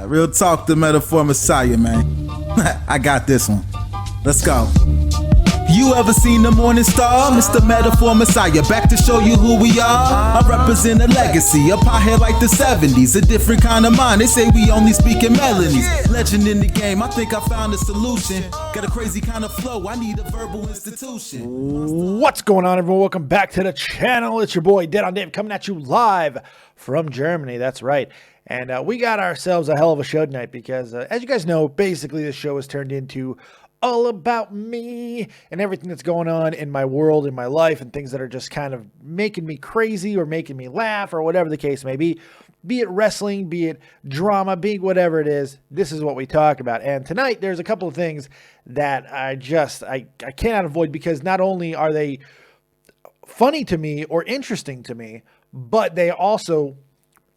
Real talk, the metaphor messiah, man. I got this one. Let's go. You ever seen the morning star? Mr. Metaphor Messiah, back to show you who we are. I represent a legacy, a pothead like the 70s, a different kind of mind. They say we only speak in melodies. Legend in the game, I think I found a solution. Got a crazy kind of flow, I need a verbal institution. What's going on, everyone? Welcome back to the channel. It's your boy, Dead on Dave, coming at you live from Germany. That's right. And we got ourselves a hell of a show tonight because, as you guys know, basically this show has turned into all about me and everything that's going on in my world, in my life, and things that are just kind of making me crazy or making me laugh or whatever the case may be. Be it wrestling, be it drama, be it whatever it is, this is what we talk about. And tonight there's a couple of things that I cannot avoid because not only are they funny to me or interesting to me, but they also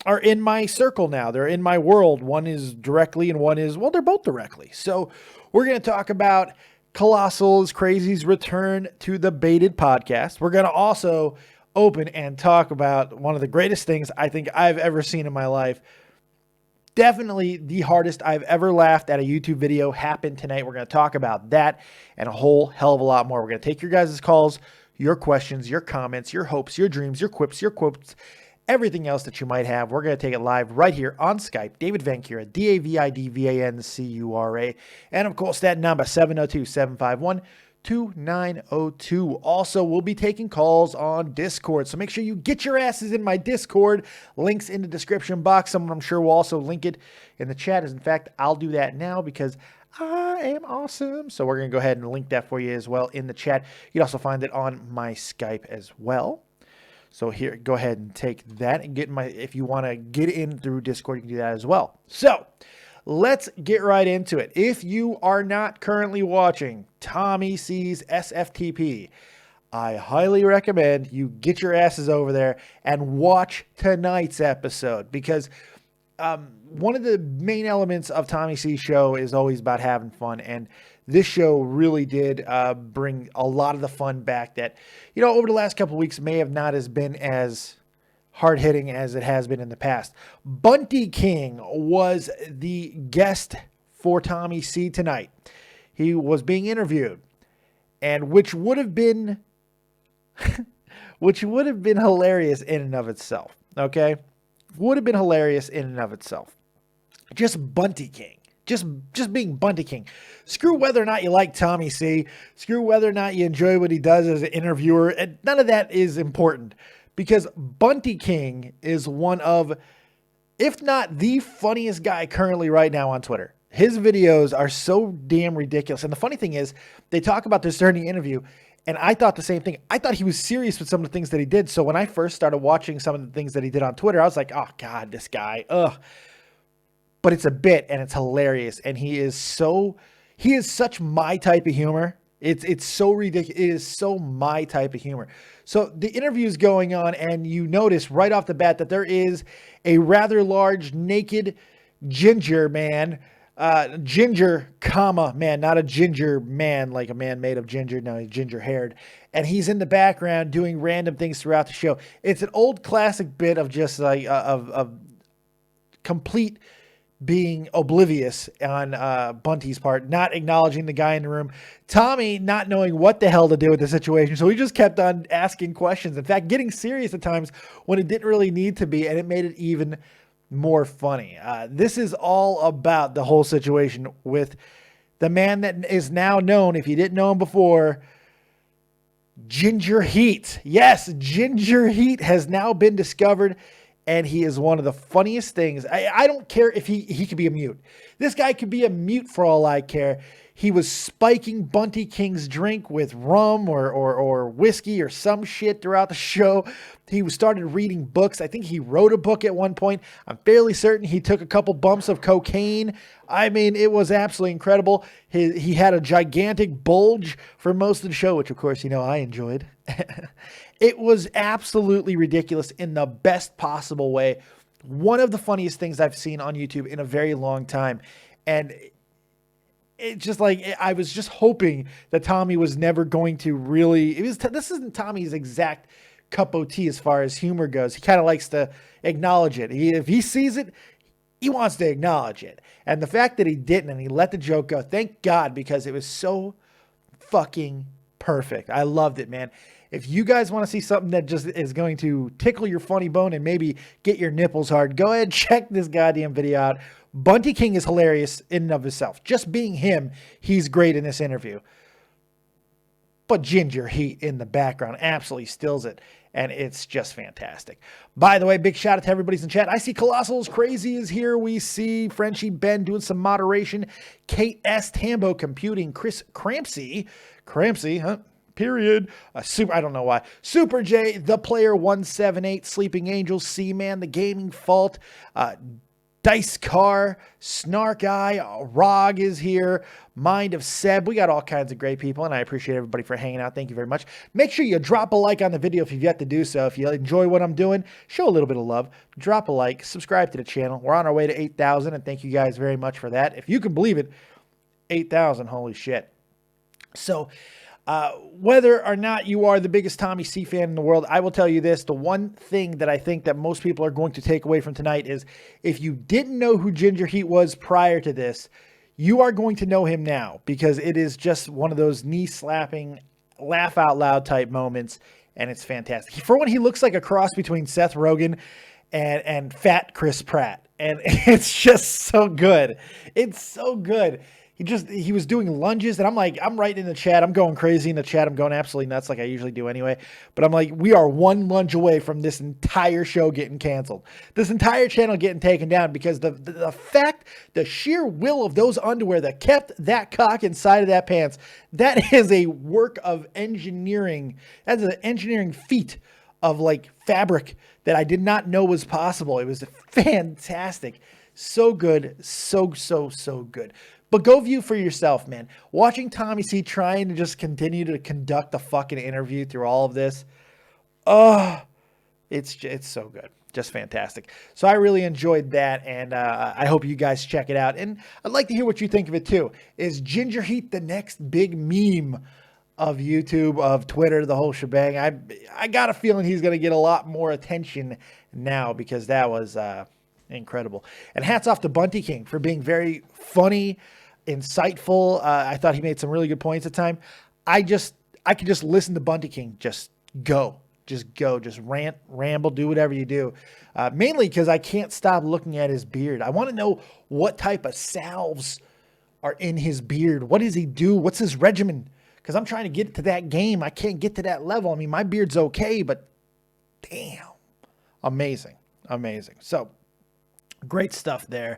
are in my circle now. They're in my world. One is directly and one is, well, they're both directly. So we're going to talk about ColossalisCrazy's return to the Baited podcast. We're going to also open and talk about one of the greatest things I think I've ever seen in my life. Definitely the hardest I've ever laughed at a YouTube video happened tonight. We're going to talk about that and a whole hell of a lot more. We're going to take your guys' calls, your questions, your comments, your hopes, your dreams, your quips, your quotes, everything else that you might have. We're going to take it live right here on Skype. David Vancura, DavidVancura. And of course, that number, 702-751-2902. Also, we'll be taking calls on Discord. So make sure you get your asses in my Discord. Links in the description box. Someone I'm sure will also link it in the chat. As in fact, I'll do that now because I am awesome. So we're going to go ahead and link that for you as well in the chat. You can also find it on my Skype as well. So here, go ahead and take that and if you want to get in through Discord, you can do that as well. So let's get right into it. If you are not currently watching Tommy C's SFTP, I highly recommend you get your asses over there and watch tonight's episode because one of the main elements of Tommy C's show is always about having fun, and this show really did bring a lot of the fun back that, you know, over the last couple of weeks may have not been as hard-hitting as it has been in the past. BuntyKing was the guest for Tommy C tonight. He was being interviewed, and which would have been hilarious in and of itself, okay? Would have been hilarious in and of itself. Just BuntyKing. Just being BuntyKing. Screw whether or not you like Tommy C. Screw whether or not you enjoy what he does as an interviewer. And none of that is important because BuntyKing is one of, if not the funniest guy currently right now on Twitter. His videos are so damn ridiculous. And the funny thing is, they talk about this during the interview, and I thought the same thing. I thought he was serious with some of the things that he did. So when I first started watching some of the things that he did on Twitter, I was like, oh God, this guy, ugh. But it's a bit and it's hilarious. And he is such my type of humor. It's so ridiculous. It is so my type of humor. So the interview is going on and you notice right off the bat that there is a rather large naked ginger man, ginger comma man, not a ginger man, like a man made of ginger. No, he's ginger haired. And he's in the background doing random things throughout the show. It's an old classic bit of just like, of complete being oblivious on Bunty's part, not acknowledging the guy in the room. Tommy not knowing what the hell to do with the situation, so he just kept on asking questions. In fact, getting serious at times when it didn't really need to be, and it made it even more funny. This is all about the whole situation with the man that is now known, if you didn't know him before, Ginger Heat. Yes, Ginger Heat has now been discovered. And he is one of the funniest things. I don't care if he could be a mute. This guy could be a mute for all I care. He was spiking BuntyKing's drink with rum or whiskey or some shit throughout the show. He started reading books. I think he wrote a book at one point. I'm fairly certain he took a couple bumps of cocaine. I mean, it was absolutely incredible. He had a gigantic bulge for most of the show, which of course, you know, I enjoyed. It was absolutely ridiculous in the best possible way. One of the funniest things I've seen on YouTube in a very long time. And it just like, I was just hoping that Tommy was never going to really, this isn't Tommy's exact cup of tea as far as humor goes. He kind of likes to acknowledge it. If he sees it, he wants to acknowledge it. And the fact that he didn't and he let the joke go, thank God, because it was so fucking perfect. I loved it, man. If you guys want to see something that just is going to tickle your funny bone and maybe get your nipples hard, go ahead and check this goddamn video out. BuntyKing is hilarious in and of himself. Just being him, he's great in this interview. But Ginger Heat in the background absolutely stills it. And it's just fantastic. By the way, big shout out to everybody's in chat. I see ColossalisCrazy is here. We see Frenchie Ben doing some moderation. Kate S. Tambo computing. Chris Crampsey, huh? Period. I don't know why. Super J, The Player 178, Sleeping Angels, C-Man, The Gaming Fault, Dice Car, Snark Eye, Rog is here, Mind of Seb. We got all kinds of great people, and I appreciate everybody for hanging out. Thank you very much. Make sure you drop a like on the video if you've yet to do so. If you enjoy what I'm doing, show a little bit of love. Drop a like, subscribe to the channel. We're on our way to 8,000, and thank you guys very much for that. If you can believe it, 8,000, holy shit. So, whether or not you are the biggest Tommy C fan in the world, I will tell you this. The one thing that I think that most people are going to take away from tonight is if you didn't know who Ginger Heat was prior to this, you are going to know him now because it is just one of those knee-slapping, laugh-out-loud type moments, and it's fantastic. For one, he looks like a cross between Seth Rogen and fat Chris Pratt, and it's just so good. It's so good. He was doing lunges, and I'm right in the chat. I'm going crazy in the chat. I'm going absolutely nuts like I usually do anyway. But I'm like, we are one lunge away from this entire show getting canceled. This entire channel getting taken down because the sheer will of those underwear that kept that cock inside of that pants, that is a work of engineering. That's an engineering feat of like fabric that I did not know was possible. It was fantastic. So good. So good. But go view for yourself, man. Watching Tommy C trying to just continue to conduct a fucking interview through all of this. Oh, it's so good. Just fantastic. So I really enjoyed that, and I hope you guys check it out. And I'd like to hear what you think of it, too. Is Ginger Heat the next big meme of YouTube, of Twitter, the whole shebang? I got a feeling he's going to get a lot more attention now because that was incredible. And hats off to BuntyKing for being very funny, insightful. I thought he made some really good points at the time. I could just listen to BuntyKing just rant, ramble, do whatever you do. Mainly because I can't stop looking at his beard. I want to know what type of salves are in his beard. What does he do? What's his regimen? Because I'm trying to get to that game. I can't get to that level. I mean, my beard's okay, but damn, amazing. So great stuff there.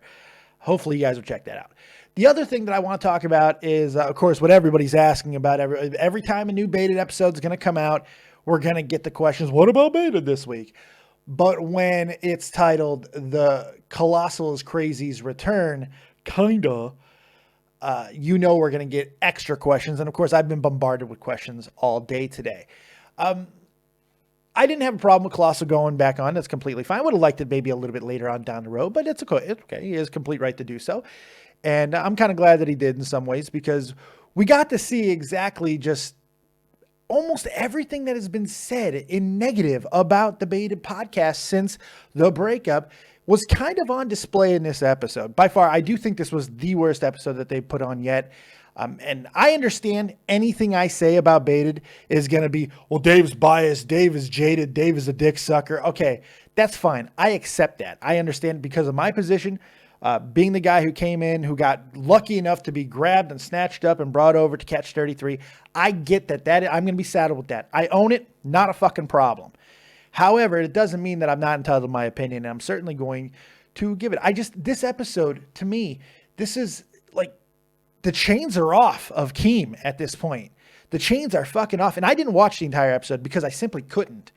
Hopefully you guys will check that out. The other thing that I want to talk about is, of course, what everybody's asking about. Every time a new Baited episode is going to come out, we're going to get the questions, what about Baited this week? But when it's titled The ColossalisCrazy's Return, we're going to get extra questions. And, of course, I've been bombarded with questions all day today. I didn't have a problem with Colossal going back on. That's completely fine. I would have liked it maybe a little bit later on down the road, but it's okay. He has complete right to do so. And I'm kind of glad that he did in some ways because we got to see exactly just almost everything that has been said in negative about the Baited podcast since the breakup was kind of on display in this episode. By far, I do think this was the worst episode that they've put on yet. And I understand anything I say about Baited is going to be, well, Dave's biased, Dave is jaded, Dave is a dick sucker. Okay, that's fine. I accept that. I understand because of my position, being the guy who came in, who got lucky enough to be grabbed and snatched up and brought over to catch 33. I get that. I'm going to be saddled with that. I own it. Not a fucking problem. However, it doesn't mean that I'm not entitled to my opinion. And I'm certainly going to give it. This episode, to me, this is like, the chains are off of Keem at this point. The chains are fucking off. And I didn't watch the entire episode because I simply couldn't.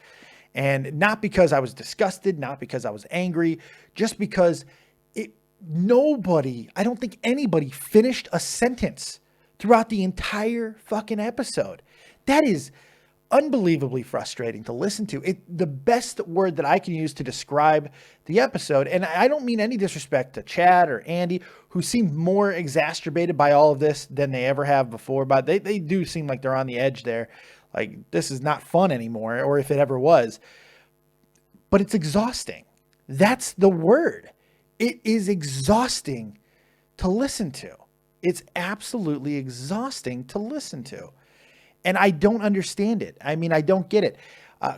And not because I was disgusted, not because I was angry, just because I don't think anybody finished a sentence throughout the entire fucking episode. That is unbelievably frustrating to listen to. The best word that I can use to describe the episode, and I don't mean any disrespect to Chad or Andy, who seem more exacerbated by all of this than they ever have before, but they do seem like they're on the edge there. Like, this is not fun anymore, or if it ever was. But it's exhausting. That's the word. It is exhausting to listen to. It's absolutely exhausting to listen to. And I don't understand it. I mean, I don't get it.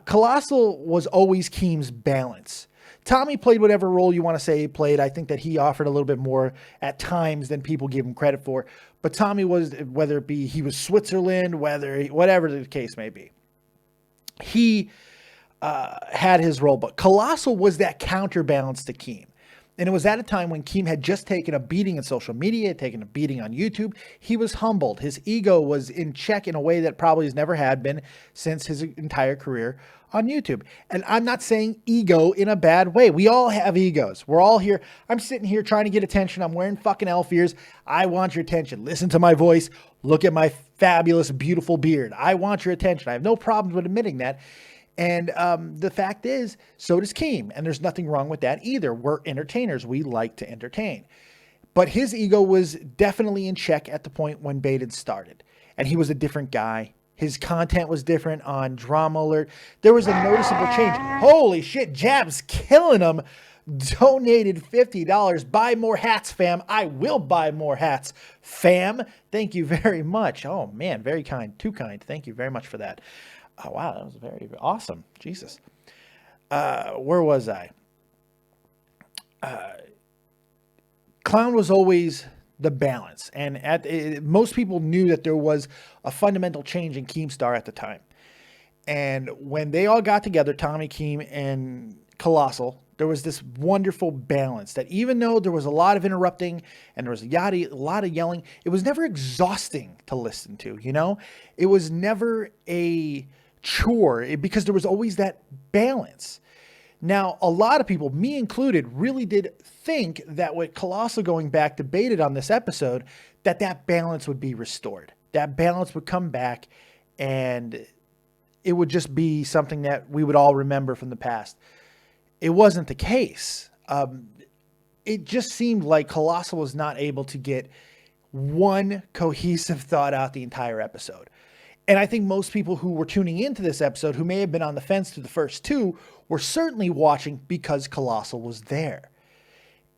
Colossal was always Keem's balance. Tommy played whatever role you want to say he played. I think that he offered a little bit more at times than people give him credit for. But Tommy was, whether it be he was Switzerland, whatever the case may be, he had his role. But Colossal was that counterbalance to Keem. And it was at a time when Keem had just taken a beating in social media, taken a beating on YouTube. He was humbled. His ego was in check in a way that probably has never had been since his entire career on YouTube. And I'm not saying ego in a bad way. We all have egos. We're all here. I'm sitting here trying to get attention. I'm wearing fucking elf ears. I want your attention. Listen to my voice. Look at my fabulous, beautiful beard. I want your attention. I have no problems with admitting that. And the fact is, so does Keem. And there's nothing wrong with that either. We're entertainers. We like to entertain. But his ego was definitely in check at the point when Baited started. And he was a different guy. His content was different on Drama Alert. There was a noticeable change. Holy shit, Jab's killing him. Donated $50. Buy more hats, fam. I will buy more hats, fam. Thank you very much. Oh, man, very kind. Too kind. Thank you very much for that. Oh, wow, that was very awesome. Jesus. Where was I? Clown was always the balance. And most people knew that there was a fundamental change in Keemstar at the time. And when they all got together, Tommy, Keem, and Colossal, there was this wonderful balance that even though there was a lot of interrupting and there was a lot of yelling, it was never exhausting to listen to, you know? It was never a chore because there was always that balance. Now, a lot of people, me included, really did think that with Colossal going back to Baited on this episode, that balance would be restored. That balance would come back and it would just be something that we would all remember from the past. It wasn't the case. It just seemed like Colossal was not able to get one cohesive thought out the entire episode. And I think most people who were tuning into this episode, who may have been on the fence through the first two, were certainly watching because Colossal was there.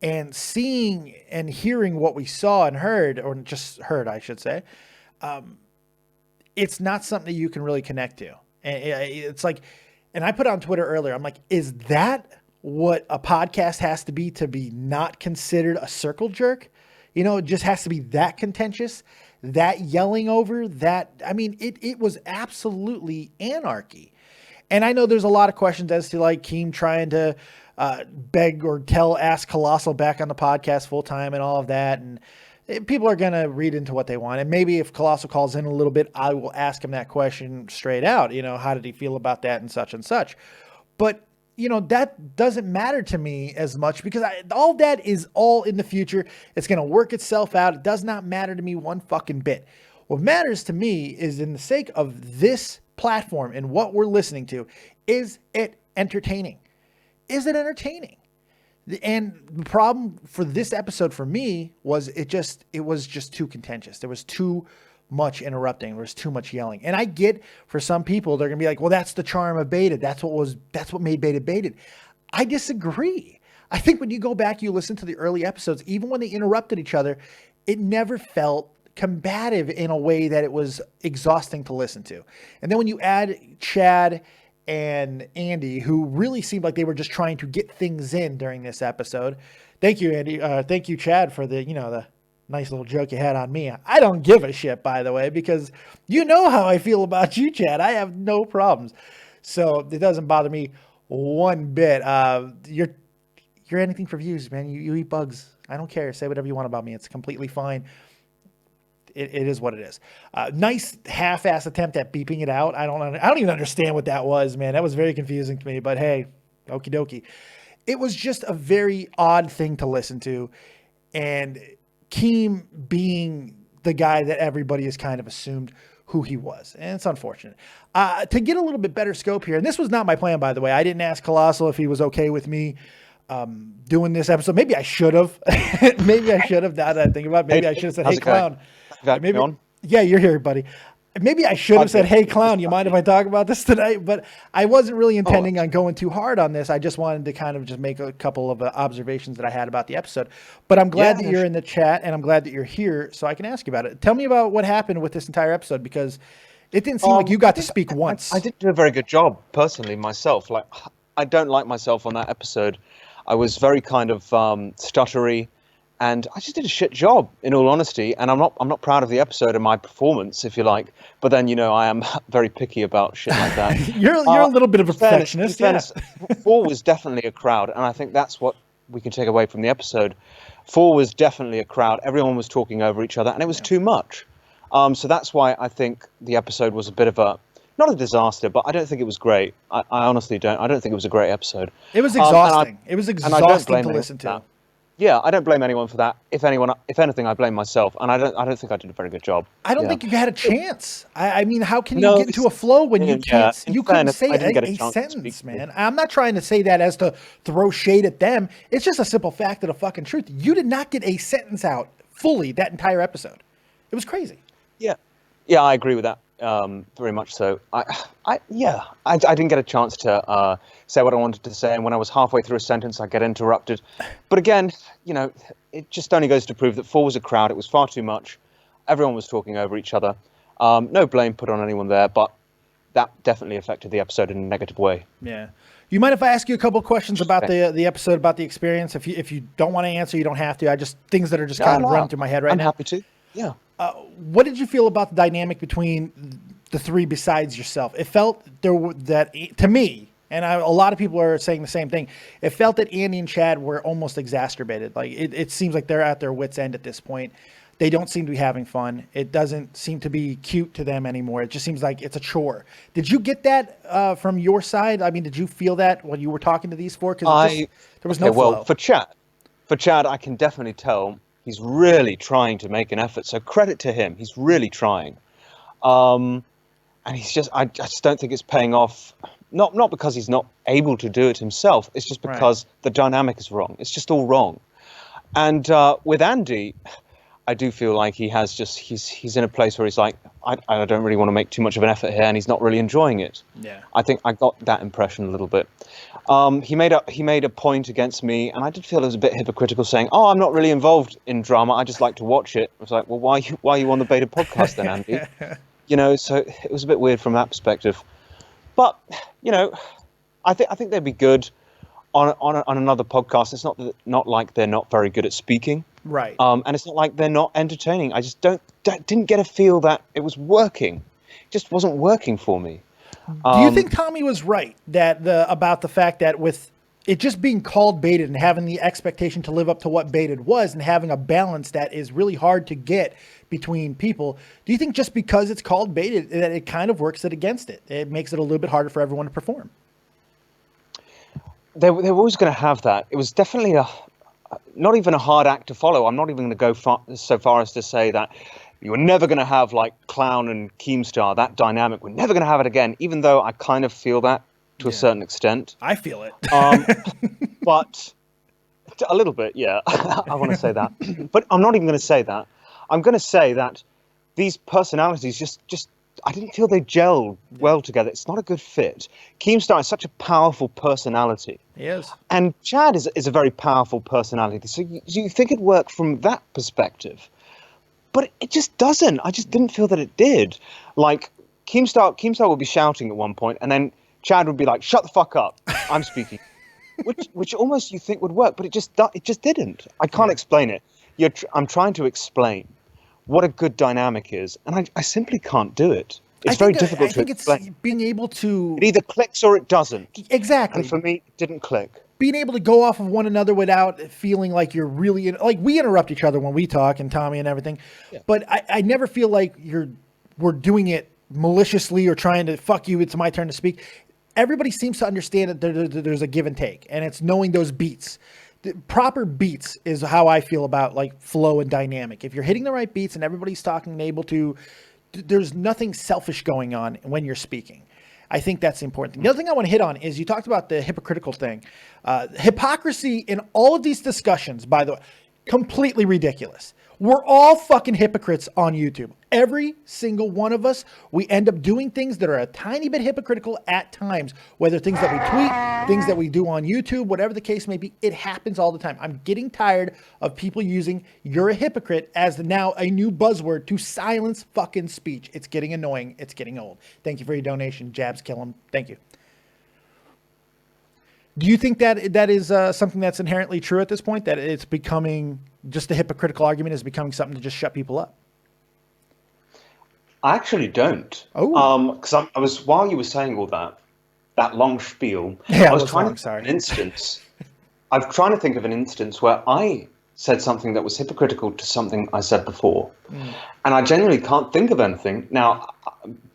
And seeing and hearing what we saw and heard, or just heard, I should say, it's not something that you can really connect to. And it's like, and I put on Twitter earlier, I'm like, is that what a podcast has to be not considered a circle jerk? You know, it just has to be that contentious, that yelling over that. I mean, it was absolutely anarchy. And I know there's a lot of questions as to like Keem trying to beg or ask Colossal back on the podcast full time and all of that. And people are going to read into what they want. And maybe if Colossal calls in a little bit, I will ask him that question straight out. You know, how did he feel about that and such and such? But, you know, that doesn't matter to me as much because all that is all in the future. It's going to work itself out. It does not matter to me one fucking bit. What matters to me is in the sake of this platform and what we're listening to, is it entertaining? Is it entertaining? And the problem for this episode for me was it was just too contentious. There was too much interrupting. There was too much yelling. And I get for some people, they're going to be like, well, that's the charm of Baited. That's what made Baited Baited. I disagree. I think when you go back, you listen to the early episodes, even when they interrupted each other, it never felt combative in a way that it was exhausting to listen to. And then when you add Chad and Andy, who really seemed like they were just trying to get things in during this episode. Thank you, Andy. Thank you, Chad, for the nice little joke you had on me. I don't give a shit, by the way, because you know how I feel about you, Chad. I have no problems. So it doesn't bother me one bit. You're anything for views, man. You eat bugs. I don't care. Say whatever you want about me. It's completely fine. It is what it is. Nice half-ass attempt at beeping it out. I don't even understand what that was, man. That was very confusing to me, but hey, okie dokie. It was just a very odd thing to listen to. And Keem being the guy that everybody has kind of assumed who he was. And it's unfortunate. To get a little bit better scope here, and this was not my plan, by the way. I didn't ask Colossal if he was okay with me doing this episode. Maybe I should have. Maybe I should have. Now that I think about it, maybe I should have said, hey, Clown. Maybe on. Yeah, you're here, buddy. Maybe I should have said, "Hey, clown, you mind if I talk about this tonight?" But I wasn't really intending on going too hard on this. I just wanted to kind of just make a couple of observations that I had about the episode. But I'm glad that you're in the chat, and I'm glad that you're here so I can ask you about it. Tell me about what happened with this entire episode, because it didn't seem like you got to speak once. I didn't do a very good job, personally, myself. Like, I don't like myself on that episode. I was very kind of stuttery. And I just did a shit job, in all honesty. And I'm not proud of the episode and my performance, if you like. But then, I am very picky about shit like that. you're a little bit of a perfectionist. Fairness, 4 was definitely a crowd, and I think that's what we can take away from the episode. 4 was definitely a crowd. Everyone was talking over each other, and it was too much. So that's why I think the episode was a bit of not a disaster, but I don't think it was great. I honestly don't. I don't think it was a great episode. It was exhausting. It was exhausting to listen to. Yeah, I don't blame anyone for that. If anything, I blame myself, and I don't think I did a very good job. I don't think you had a chance. I mean, how can you get into a flow when you can't? You couldn't say a sentence, man. I'm not trying to say that as to throw shade at them. It's just a simple fact of the fucking truth. You did not get a sentence out fully that entire episode. It was crazy. Yeah, I agree with that. Very much so. I didn't get a chance to say what I wanted to say, and when I was halfway through a sentence, I get interrupted. But again, it just only goes to prove that 4 was a crowd. It was far too much. Everyone was talking over each other. No blame put on anyone there, but that definitely affected the episode in a negative way. Yeah. You mind if I ask you a couple of questions about the episode, about the experience? If you don't want to answer, you don't have to. Things that are just kind of running through my head right now. I'm happy to. Yeah. What did you feel about the dynamic between the 3 besides yourself? It felt to me, and a lot of people are saying the same thing, it felt that Andy and Chad were almost exacerbated. Like it seems like they're at their wits' end at this point. They don't seem to be having fun. It doesn't seem to be cute to them anymore. It just seems like it's a chore. Did you get that from your side? I mean, did you feel that when you were talking to these 4? Because there was no flow. Well, for Chad, I can definitely tell he's really trying to make an effort. So credit to him. He's really trying. And he's I just don't think it's paying off. Not because he's not able to do it himself. It's just because the dynamic is wrong. It's just all wrong. And with Andy, I do feel like he's in a place where he's like, I don't really want to make too much of an effort here, and he's not really enjoying it. Yeah. I think I got that impression a little bit. He made a point against me, and I did feel it was a bit hypocritical, saying, "Oh, I'm not really involved in drama. I just like to watch it." I was like, "Well, why are you on the Beta podcast then, Andy?" So it was a bit weird from that perspective. But I think they'd be good on another podcast. It's not like they're not very good at speaking, right? And it's not like they're not entertaining. I just didn't get a feel that it was working. It just wasn't working for me. Do you think Tommy was right about the fact that with it just being called baited and having the expectation to live up to what baited was and having a balance that is really hard to get between people, do you think just because it's called baited that it kind of works it against it? It makes it a little bit harder for everyone to perform. They were always going to have that. It was definitely not even a hard act to follow. I'm not even going to go so far as to say that you're never going to have like Clown and Keemstar, that dynamic. We're never going to have it again, even though I kind of feel that to a certain extent. I feel it. But a little bit, yeah. I want to say that. But I'm not even going to say that. I'm going to say that these personalities just I didn't feel they gelled well together. It's not a good fit. Keemstar is such a powerful personality. He is. And Chad is a very powerful personality. So you think it'd work from that perspective. But it just doesn't. I just didn't feel that it did. Like, Keemstar would be shouting at one point, and then Chad would be like, "Shut the fuck up, I'm speaking." which almost you think would work, but it just didn't. I can't explain it. I'm trying to explain what a good dynamic is, and I simply can't do it. It's very difficult to explain. It's being able to... It either clicks or it doesn't. Exactly. And for me, it didn't click. Being able to go off of one another without feeling like you're really... Like, we interrupt each other when we talk, and Tommy and everything, but I never feel like we're doing it maliciously or trying to, fuck you, it's my turn to speak. Everybody seems to understand that there's a give and take, and it's knowing those beats. The proper beats is how I feel about like flow and dynamic. If you're hitting the right beats and everybody's talking and able to, there's nothing selfish going on when you're speaking. I think that's the important thing. The other thing I want to hit on is you talked about the hypocritical thing. Hypocrisy in all of these discussions, by the way, Completely ridiculous. We're all fucking hypocrites on YouTube. Every single one of us, we end up doing things that are a tiny bit hypocritical at times, whether things that we tweet, things that we do on YouTube, whatever the case may be, it happens all the time. I'm getting tired of people using "you're a hypocrite" as now a new buzzword to silence fucking speech. It's getting annoying. It's getting old. Thank you for your donation. Jabs kill 'em. Thank you. Do you think that that is something that's inherently true at this point, that it's becoming just a hypocritical argument is becoming something to just shut people up? I actually don't. Oh. Because I was, while you were saying all that long spiel, Yeah, I was trying long, to sorry. think of an instance. I'm trying to think of an instance where I said something that was hypocritical to something I said before. And I genuinely can't think of anything. Now,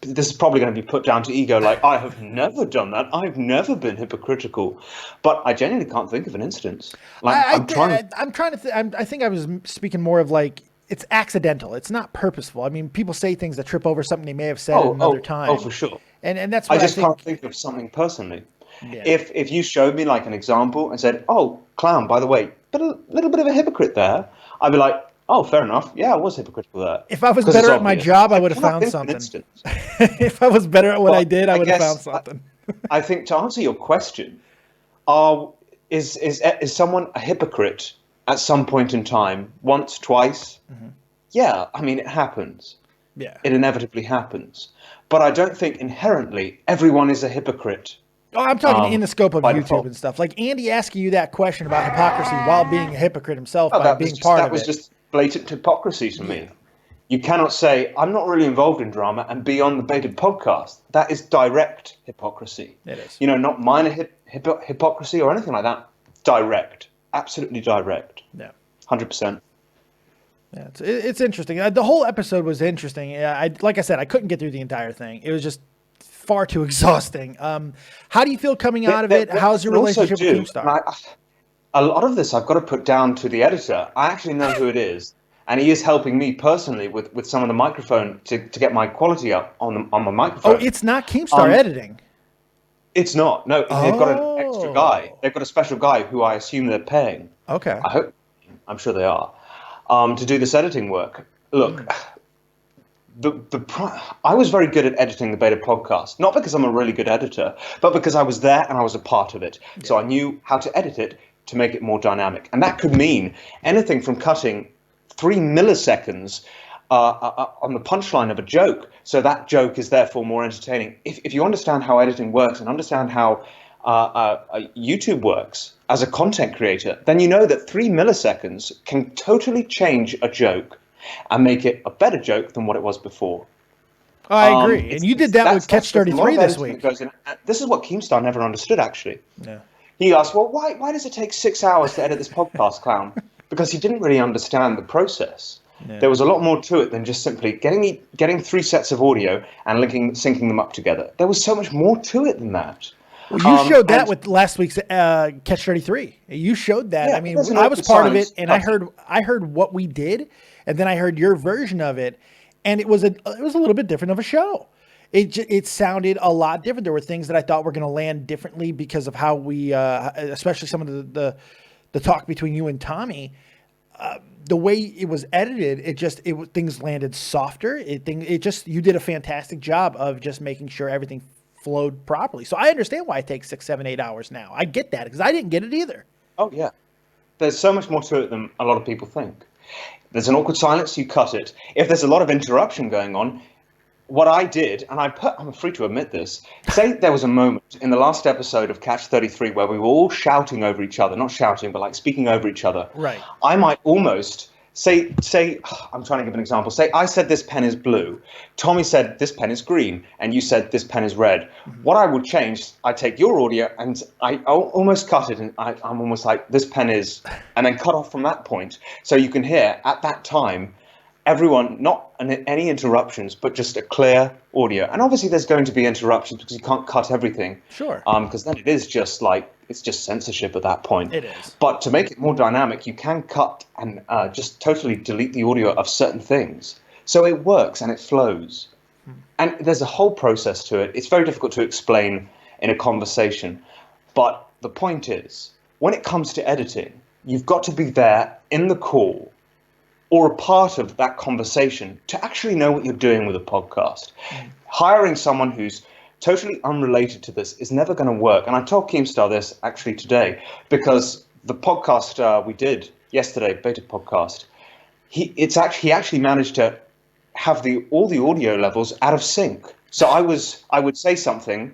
this is probably going to be put down to ego, like, I have never done that. I've never been hypocritical. But I genuinely can't think of an instance. Like, I think I was speaking more of like, it's accidental. It's not purposeful. I mean, people say things that trip over something they may have said at another time. Oh, for sure. And that's what I just can't think of something personally. Yeah. If you showed me like an example and said, "Oh, clown, by the way, but a little bit of a hypocrite there," I'd be like, "Oh, fair enough. Yeah, I was hypocritical there." If I was better at my job, I would have found something. If I was better at what I did, I would have found something. I think to answer your question, is someone a hypocrite at some point in time, once, twice? Mm-hmm. Yeah, I mean, it happens. Yeah, it inevitably happens. But I don't think inherently everyone is a hypocrite. Oh, I'm talking in the scope of YouTube and stuff. Like Andy asking you that question about hypocrisy while being a hypocrite himself by being part of it. That was just blatant hypocrisy to me. You cannot say, I'm not really involved in drama and be on the Baited podcast. That is direct hypocrisy. It is. You know, not minor hypocrisy or anything like that. Direct. Absolutely direct. Yeah. 100%. Yeah, it's interesting. The whole episode was interesting. Like I said, I couldn't get through the entire thing. It was just far too exhausting. How do you feel coming out of it? How's your relationship with Keemstar? A lot of this I've got to put down to the editor. I actually know who it is, and he is helping me personally with some of the microphone to get my quality up on my microphone. Oh, it's not Keemstar editing. It's not. No, they've got an extra guy. They've got a special guy who I assume they're paying. Okay. I'm sure they are. To do this editing work. Look, I was very good at editing the Beta podcast, not because I'm a really good editor, but because I was there and I was a part of it. Yeah. So I knew how to edit it to make it more dynamic. And that could mean anything from cutting 3 milliseconds on the punchline of a joke, so that joke is therefore more entertaining. If you understand how editing works and understand how YouTube works as a content creator, then you know that 3 milliseconds can totally change a joke and make it a better joke than what it was before. I agree. And you did that with Catch 33 this week. This is what Keemstar never understood, actually. Yeah. He asked, well, why does it take 6 hours to edit this podcast, clown? Because he didn't really understand the process. Yeah. There was a lot more to it than just simply getting 3 sets of audio and syncing them up together. There was so much more to it than that. Well, you showed that with last week's Catch 33. You showed that. Yeah, I mean, I was part of it, and I heard what we did, and then I heard your version of it, and it was a little bit different of a show. It sounded a lot different. There were things that I thought were going to land differently because of how we, especially some of the talk between you and Tommy. The way it was edited, things landed softer. You did a fantastic job of just making sure everything flowed properly. So I understand why it takes 6, 7, 8 hours now. I get that because I didn't get it either. Oh yeah, there's so much more to it than a lot of people think. There's an awkward silence, you cut it. If there's a lot of interruption going on, what I did, and I'm free to admit this, say there was a moment in the last episode of Catch 33 where we were all shouting over each other, not shouting, but like speaking over each other. Right. I might almost say, I'm trying to give an example. Say I said this pen is blue. Tommy said this pen is green. And you said this pen is red. Mm-hmm. What I would change, I take your audio and I almost cut it. And I'm almost like this pen is, and then cut off from that point. So you can hear at that time, everyone, not any interruptions, but just a clear audio. And obviously there's going to be interruptions because you can't cut everything. Sure. Because then it is just like, it's just censorship at that point. It is. But to make it more dynamic, you can cut and just totally delete the audio of certain things. So it works and it flows. And there's a whole process to it. It's very difficult to explain in a conversation. But the point is, when it comes to editing, you've got to be there in the call or a part of that conversation to actually know what you're doing with a podcast. Hiring someone who's totally unrelated to this is never going to work. And I told Keemstar this actually today, because the podcast we did yesterday, beta podcast, he actually managed to have all the audio levels out of sync. So I would say something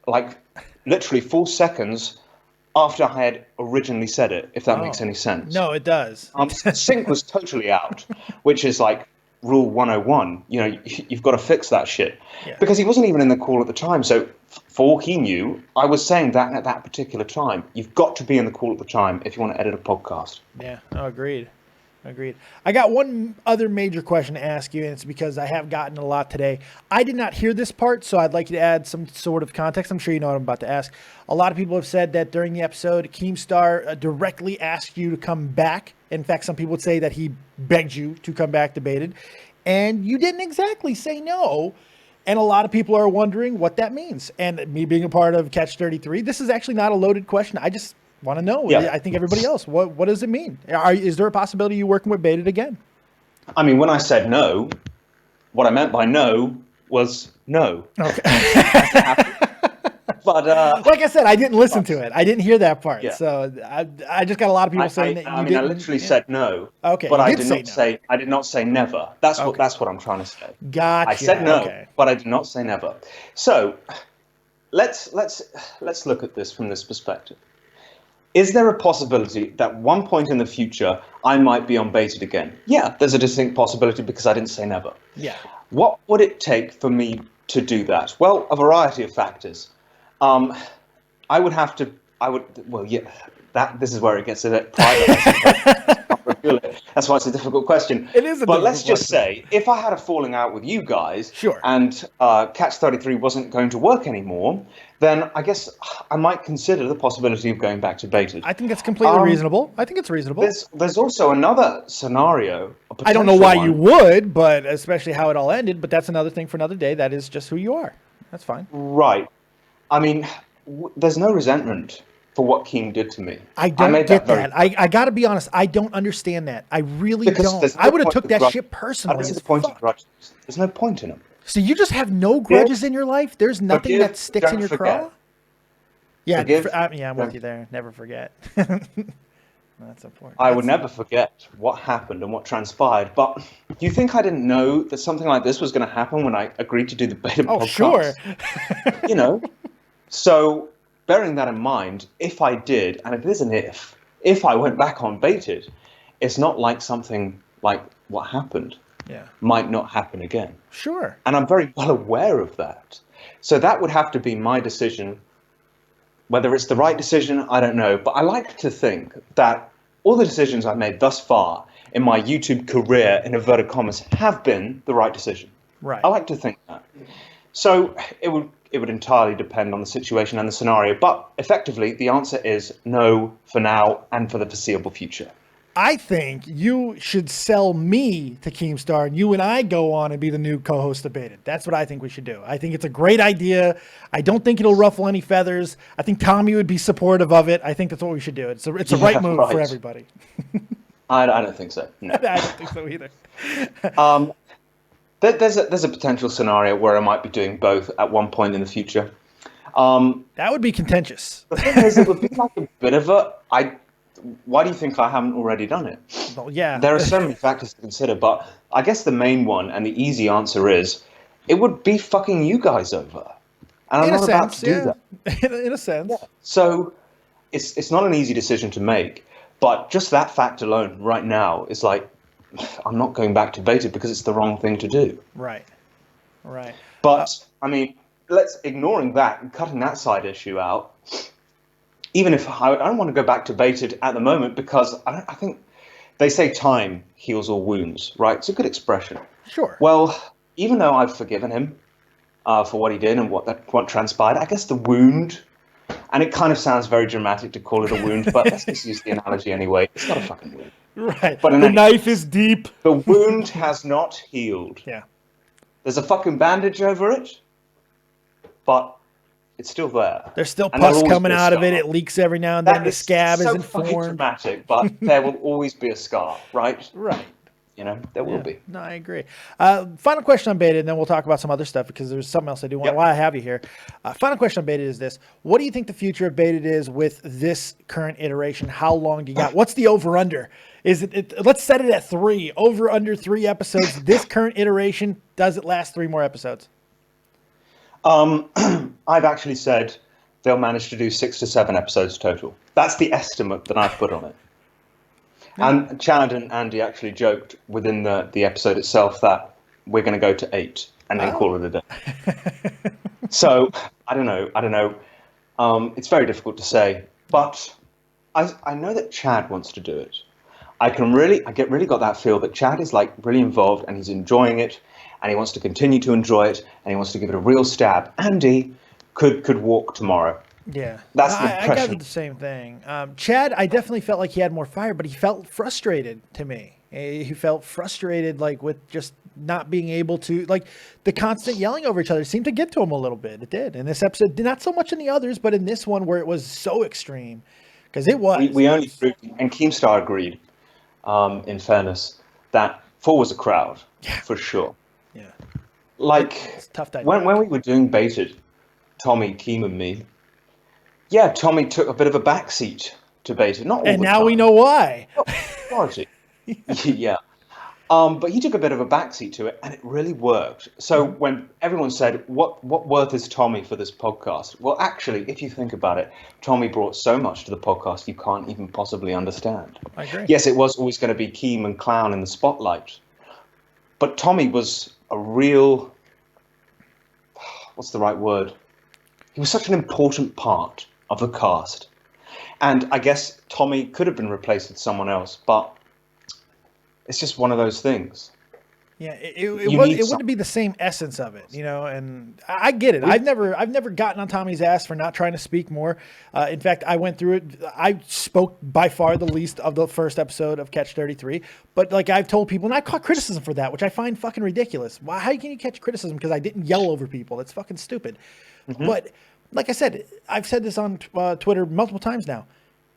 like literally 4 seconds after I had originally said it, if that makes any sense. No, it does. Sync was totally out, which is like rule 101. You know, you've got to fix that shit. Yeah. Because he wasn't even in the call at the time. So for all he knew, I was saying that at that particular time. You've got to be in the call at the time if you want to edit a podcast. Yeah, agreed. I got one other major question to ask you, and it's because I have gotten a lot today. I did not hear this part, so I'd like you to add some sort of context. I'm sure you know what I'm about to ask. A lot of people have said that during the episode, Keemstar directly asked you to come back. In fact, some people would say that he begged you to come back to Baited, and you didn't exactly say no. And a lot of people are wondering what that means. And me being a part of Catch 33, this is actually not a loaded question. I just want to know. Yeah. I think everybody else. What does it mean? Is there a possibility you working with Baited again? I mean, when I said no, what I meant by no was no. Okay. But like I said, I didn't listen to it. I didn't hear that part. Yeah. So I just got a lot of people saying that you didn't. I literally said no. Okay. But I did not say never. That's what I'm trying to say. Gotcha. I said no, but I did not say never. So let's look at this from this perspective. Is there a possibility that one point in the future I might be on Baited again? Yeah, there's a distinct possibility because I didn't say never. Yeah. What would it take for me to do that? Well, a variety of factors. This is where it gets a bit private. That's why it's a difficult question. It is but let's just say, if I had a falling out with you guys, sure, and Catch 33 wasn't going to work anymore, then I guess I might consider the possibility of going back to Baited. I think it's completely reasonable. I think it's reasonable. There's also another scenario. I don't know why you would, but especially how it all ended. But that's another thing for another day. That is just who you are. That's fine. Right. I mean, there's no resentment for what Keem did to me. I don't get that. I got to be honest. I don't understand that. I really don't. I would have took that shit personally. There's no point in them. So you just have no grudges in your life? There's nothing that sticks in your craw? Yeah, I'm with you there. Never forget. That's important. I would never forget what happened and what transpired. But do you think I didn't know that something like this was going to happen when I agreed to do the beta podcast? Oh, sure. You know? So, bearing that in mind, if I did, and it is an if I went back on Baited, it's not like something like what happened might not happen again. Sure. And I'm very well aware of that. So that would have to be my decision. Whether it's the right decision, I don't know. But I like to think that all the decisions I've made thus far in my YouTube career, in inverted commas, have been the right decision. Right. I like to think that. So it would entirely depend on the situation and the scenario. But effectively, the answer is no for now and for the foreseeable future. I think you should sell me to Keemstar, and you and I go on and be the new co-host of Baited. That's what I think we should do. I think it's a great idea. I don't think it'll ruffle any feathers. I think Tommy would be supportive of it. I think that's what we should do. It's a right move for everybody. I don't think so. No. I don't think so either. There's a potential scenario where I might be doing both at one point in the future. That would be contentious. The thing is, it would be like a bit of why do you think I haven't already done it? Well, yeah. There are so many factors to consider, but I guess the main one and the easy answer is it would be fucking you guys over. And I'm not about to do that. In a sense. Yeah. So it's not an easy decision to make, but just that fact alone right now is like, I'm not going back to Baited because it's the wrong thing to do. Right. But, I mean, ignoring that and cutting that side issue out, even if I don't want to go back to Baited at the moment because I think they say time heals all wounds, right? It's a good expression. Sure. Well, even though I've forgiven him for what he did and what transpired, I guess the wound, and it kind of sounds very dramatic to call it a wound, but let's just use the analogy anyway. It's not a fucking wound. Right. But the knife is deep. The wound has not healed. Yeah. There's a fucking bandage over it, but It's still there. There's still And there'll pus always coming be a out of it. scar. It leaks every now and then. That The is scab so isn't fucking formed. dramatic, but there will always be a scar, right? Right. You know, there will be. No, I agree. Final question on Baited, and then we'll talk about some other stuff because there's something else I do want. Yep. Why I have you here. Final question on Baited is this: what do you think the future of Baited is with this current iteration? How long do you got? What's the over/under? Is it? Let's set it at 3. Over/under 3 episodes. This current iteration, does it last 3 more episodes? I've actually said they'll manage to do 6 to 7 episodes total. That's the estimate that I've put on it. And Chad and Andy actually joked within the episode itself that we're going to go to 8 and then call it a day. So I don't know. It's very difficult to say, but I know that Chad wants to do it. I get really got that feel that Chad is like really involved and he's enjoying it, and he wants to continue to enjoy it, and he wants to give it a real stab. Andy could walk tomorrow. Yeah, that's the I impression. got the same thing. Chad, I definitely felt like he had more fire, but he felt frustrated to me. He felt frustrated, like with just not being able to, like the constant yelling over each other seemed to get to him a little bit. It did in this episode, not so much in the others, but in this one where it was so extreme, because it was. We only proved, and Keemstar agreed. In fairness, that 4 was a crowd for sure. Yeah, like it's tough. When we were doing Baited, Tommy, Keem, and me. Yeah, Tommy took a bit of a backseat to Baited. Not all and the now time. we know why. Yeah. But he took a bit of a backseat to it, and it really worked. So when everyone said, what worth is Tommy for this podcast? Well, actually, if you think about it, Tommy brought so much to the podcast you can't even possibly understand. I agree. Yes, it was always going to be Keem and Clown in the spotlight. But Tommy was a real... What's the right word? He was such an important part of the cast. And I guess Tommy could have been replaced with someone else, but it's just one of those things. Yeah, it wouldn't be the same essence of it, you know. And I get it. I've never gotten on Tommy's ass for not trying to speak more. In fact, I went through it. I spoke by far the least of the first episode of Catch 33. But like I've told people, and I caught criticism for that, which I find fucking ridiculous. Why? How can you catch criticism because I didn't yell over people? That's fucking stupid. Mm-hmm. But like I said, I've said this on Twitter multiple times now.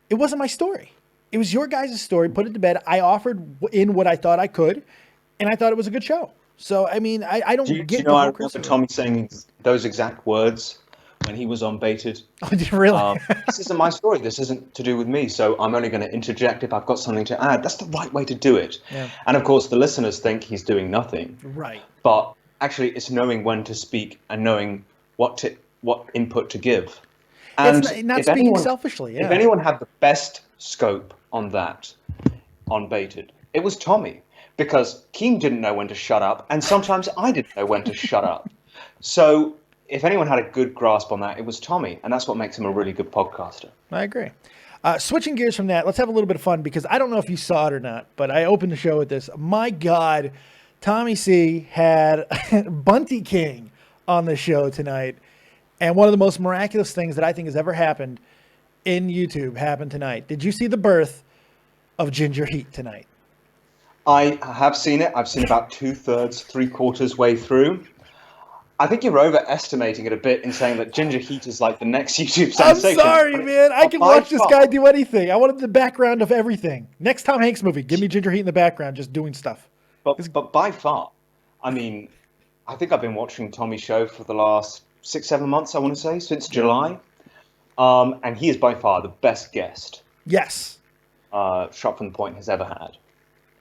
It wasn't my story. It was your guys' story. Put it to bed. I offered in what I thought I could, and I thought it was a good show. So, I mean, I don't get. Do you know, I remember Tommy saying those exact words when he was on Baited. Oh, did you really? This isn't my story. This isn't to do with me. So I'm only going to interject if I've got something to add. That's the right way to do it. Yeah. And of course, the listeners think he's doing nothing. Right. But actually, it's knowing when to speak and knowing what input to give. And it's not speaking selfishly. Yeah. If anyone had the best scope on that, on Baited, it was Tommy, because Keem didn't know when to shut up, and sometimes I didn't know when to shut up. So if anyone had a good grasp on that, it was Tommy, and that's what makes him a really good podcaster. I agree. Switching gears from that, let's have a little bit of fun, because I don't know if you saw it or not, but I opened the show with this. My God, Tommy C had BuntyKing on the show tonight, and one of the most miraculous things that I think has ever happened in YouTube happened tonight. Did you see the birth of Ginger Heat tonight? I have seen it. I've seen about 2/3, 3/4 way through. I think you're overestimating it a bit in saying that Ginger Heat is like the next YouTube sensation. I'm sorry, man. I can watch this guy do anything. I wanted the background of everything. Next Tom Hanks movie, give me Ginger Heat in the background, just doing stuff. But by far, I mean, I think I've been watching Tommy's show for the last 6-7 months, I want to say, since July. And he is by far the best guest. Yes. Shot from the Point has ever had.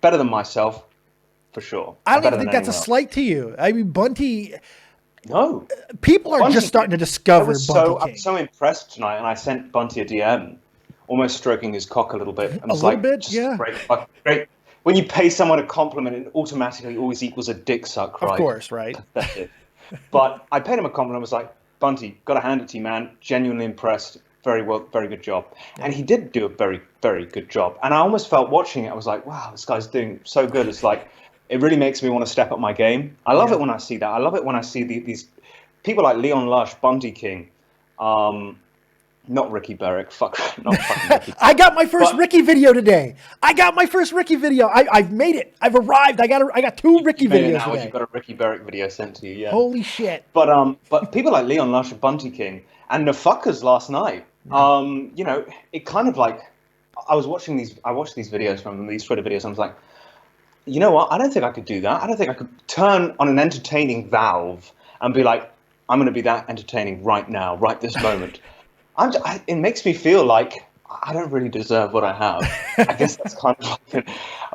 Better than myself, for sure. I don't even think that's a slight to you. I mean, Bunty... No. People are just starting to discover BuntyKing. I'm so impressed tonight, and I sent Bunty a DM, almost stroking his cock a little bit. And a little bit, yeah. Great. When you pay someone a compliment, it automatically always equals a dick suck, right? Of course, right? That's it. But I paid him a compliment. I was like, Bunty, got to hand it to you, man. Genuinely impressed. Very well, very good job. And he did do a very, very good job. And I almost felt watching it, I was like, wow, this guy's doing so good. It's like, it really makes me want to step up my game. I love it when I see that. I love it when I see these people like Leon Lush, BuntyKing, Not Ricky Berwick. Fuck. Not fucking Ricky. I got my first Ricky video today. I've made it. I've arrived. I got 2 Ricky videos today. You've got a Ricky Berwick video sent to you. Yeah. Holy shit. But people like Leon Lush and BuntyKing and the fuckers last night. You know, it kind of like I watched these videos from them, these Twitter videos, and I was like, you know what? I don't think I could do that. I don't think I could turn on an entertaining valve and be like, I'm going to be that entertaining right now, right this moment. It makes me feel like I don't really deserve what I have. I guess that's kind of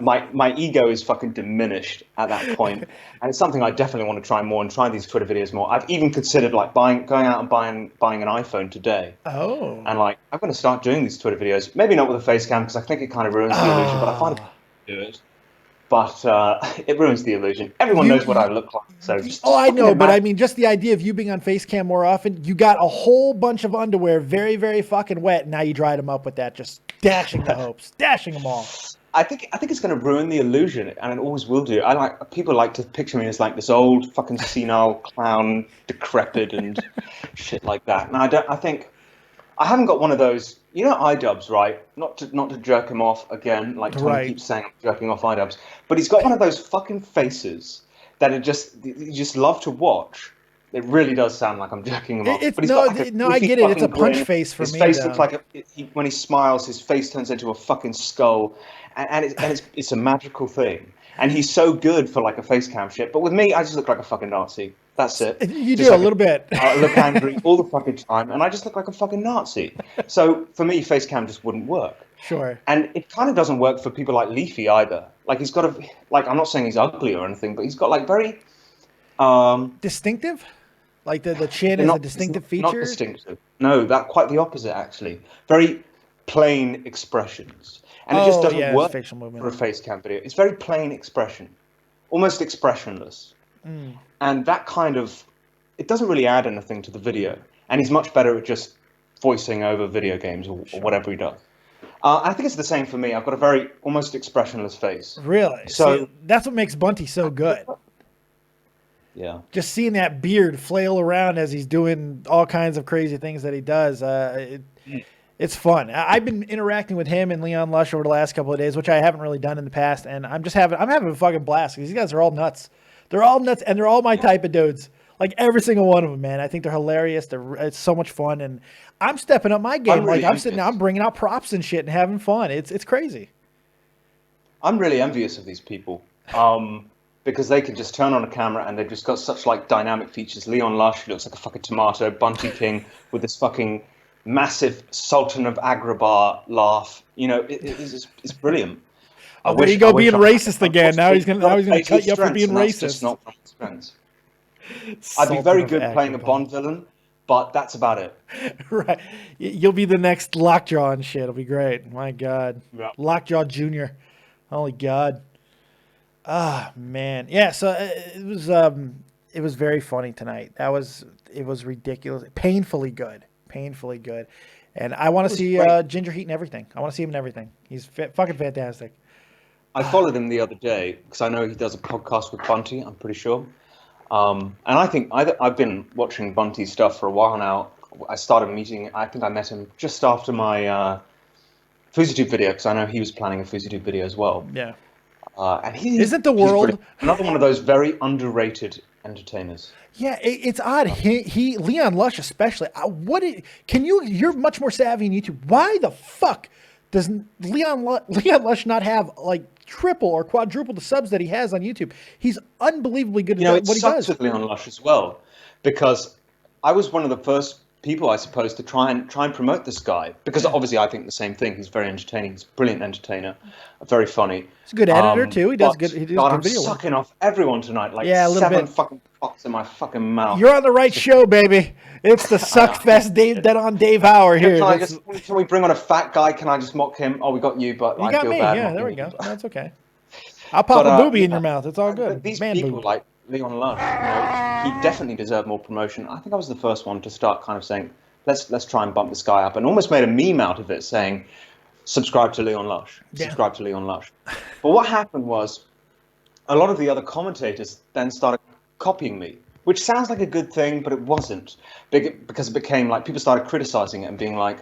like my ego is fucking diminished at that point, and it's something I definitely want to try more and try these Twitter videos more. I've even considered like going out and buying an iPhone today. Oh. And like I'm going to start doing these Twitter videos. Maybe not with a face cam because I think it kind of ruins the illusion, but I find it to do it. But it ruins the illusion. Everyone knows what I look like. So I know, but I mean, just the idea of you being on face cam more often, you got a whole bunch of underwear, very, very fucking wet, and now you dried them up with that, just dashing the hopes, dashing them all. I think it's going to ruin the illusion, and it always will do. People like to picture me as like this old fucking senile clown, decrepit and shit like that. And I think I haven't got one of those. You know iDubbbz, right? Not to jerk him off again, like Tommy keeps saying, I'm jerking off iDubbbz. But he's got one of those fucking faces that you just love to watch. It really does sound like I'm jerking him off. But I get it. It's a punch face for me. His face looks like when he smiles, his face turns into a fucking skull, and it's a magical thing. And he's so good for like a face cam shit. But with me, I just look like a fucking Nazi. That's it. You do a little bit. I look angry all the fucking time, and I just look like a fucking Nazi. So for me, face cam just wouldn't work. Sure. And it kind of doesn't work for people like Leafy either. Like he's got I'm not saying he's ugly or anything, but he's got like very distinctive. Like the chin is a distinctive feature. Not distinctive. No, quite the opposite actually. Very plain expressions, and it just doesn't work for a face cam video. It's very plain expression, almost expressionless. And that kind of, it doesn't really add anything to the video. And he's much better at just voicing over video games or whatever he does. I think it's the same for me. I've got a very almost expressionless face. Really? So that's what makes Bunty so good. Yeah. Just seeing that beard flail around as he's doing all kinds of crazy things that he does. It's fun. I've been interacting with him and Leon Lush over the last couple of days, which I haven't really done in the past. And I'm having a fucking blast because these guys are all nuts. They're all nuts, and they're all my type of dudes. Like every single one of them, man. I think they're hilarious. It's so much fun, and I'm stepping up my game. I'm bringing out props and shit and having fun. It's crazy. I'm really envious of these people because they can just turn on a camera and they've just got such like dynamic features. Leon Lush looks like a fucking tomato. BuntyKing with this fucking massive Sultan of Agrabah laugh. You know, it's brilliant. There you go, being racist again. Now he's gonna cut you up for being racist. Not from strengths. I'd be very good playing a Bond villain, but that's about it. Right, you'll be the next Lockjaw and shit. It'll be great. My God, yeah. Lockjaw Jr. Holy God. Ah, man, yeah. So it was very funny tonight. It was ridiculous, painfully good. And I want to see Ginger Heat and everything. I want to see him in everything. He's fucking fantastic. I followed him the other day because I know he does a podcast with Bunty, I'm pretty sure. And I think I've been watching Bunty's stuff for a while now. I think I met him just after my FouseyTube video because I know he was planning a FouseyTube video as well. Yeah. And he's another one of those very underrated entertainers. Yeah, it's odd. He Leon Lush especially. You're much more savvy in YouTube. Why the fuck does Leon Lush not have like triple or quadruple the subs that he has on YouTube? He's unbelievably good at what he does. It sucks with Leon Lush as well, because I was one of the first people, I suppose, to try and promote this guy, because obviously I think the same thing. He's very entertaining. He's a brilliant entertainer, very funny. He's a good editor too. He does good. I'm sucking off everyone tonight. Like 7 fucking fucks in my fucking mouth. You're on the right show, baby. It's the suck fest Dave Hauer here. Can we bring on a fat guy? Can I just mock him? Oh, we got you, but you got me. Yeah, there we go. That's okay. I'll pop a booby in your mouth. It's all good. These people like Leon Lush, he definitely deserved more promotion. I think I was the first one to start kind of saying, let's try and bump this guy up, and almost made a meme out of it saying, subscribe to Leon Lush, subscribe to Leon Lush. But what happened was, a lot of the other commentators then started copying me, which sounds like a good thing, but it wasn't, because it became like people started criticizing it and being like,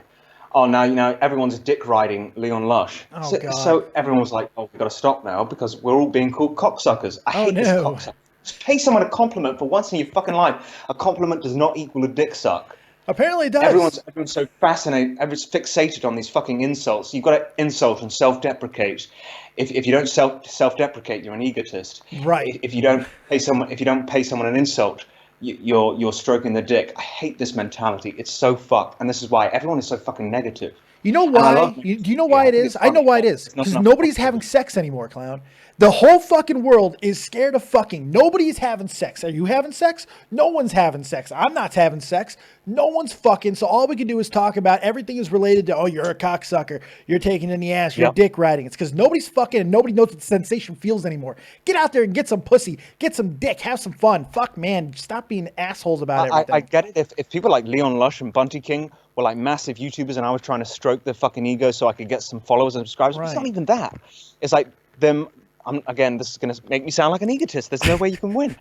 oh, now everyone's dick riding Leon Lush. Oh, God. So everyone was like, oh, we've got to stop now because we're all being called cocksuckers. I hate this cocksucker. Just pay someone a compliment for once in your fucking life. A compliment does not equal a dick suck. Apparently it does. Everyone's so fascinated, everyone's fixated on these fucking insults. You've got to insult and self-deprecate. If you don't self-deprecate, you're an egotist. Right. If you don't pay someone an insult, you're stroking the dick. I hate this mentality. It's so fucked, and this is why everyone is so fucking negative. You know why? Do you know why it is? I know why it is. Because nobody's having sex anymore, clown. The whole fucking world is scared of fucking. Nobody's having sex. Are you having sex? No one's having sex. I'm not having sex. No one's fucking. So all we can do is talk about everything is related to, oh, you're a cocksucker. You're taking in the ass. You're dick riding. It's because nobody's fucking and nobody knows what the sensation feels anymore. Get out there and get some pussy. Get some dick. Have some fun. Fuck, man. Stop being assholes about everything. I get it. If people like Leon Lush and BuntyKing were like massive YouTubers and I was trying to stroke their fucking ego so I could get some followers and subscribers, it's not even that. It's like them. Again, this is going to make me sound like an egotist. There's no way you can win.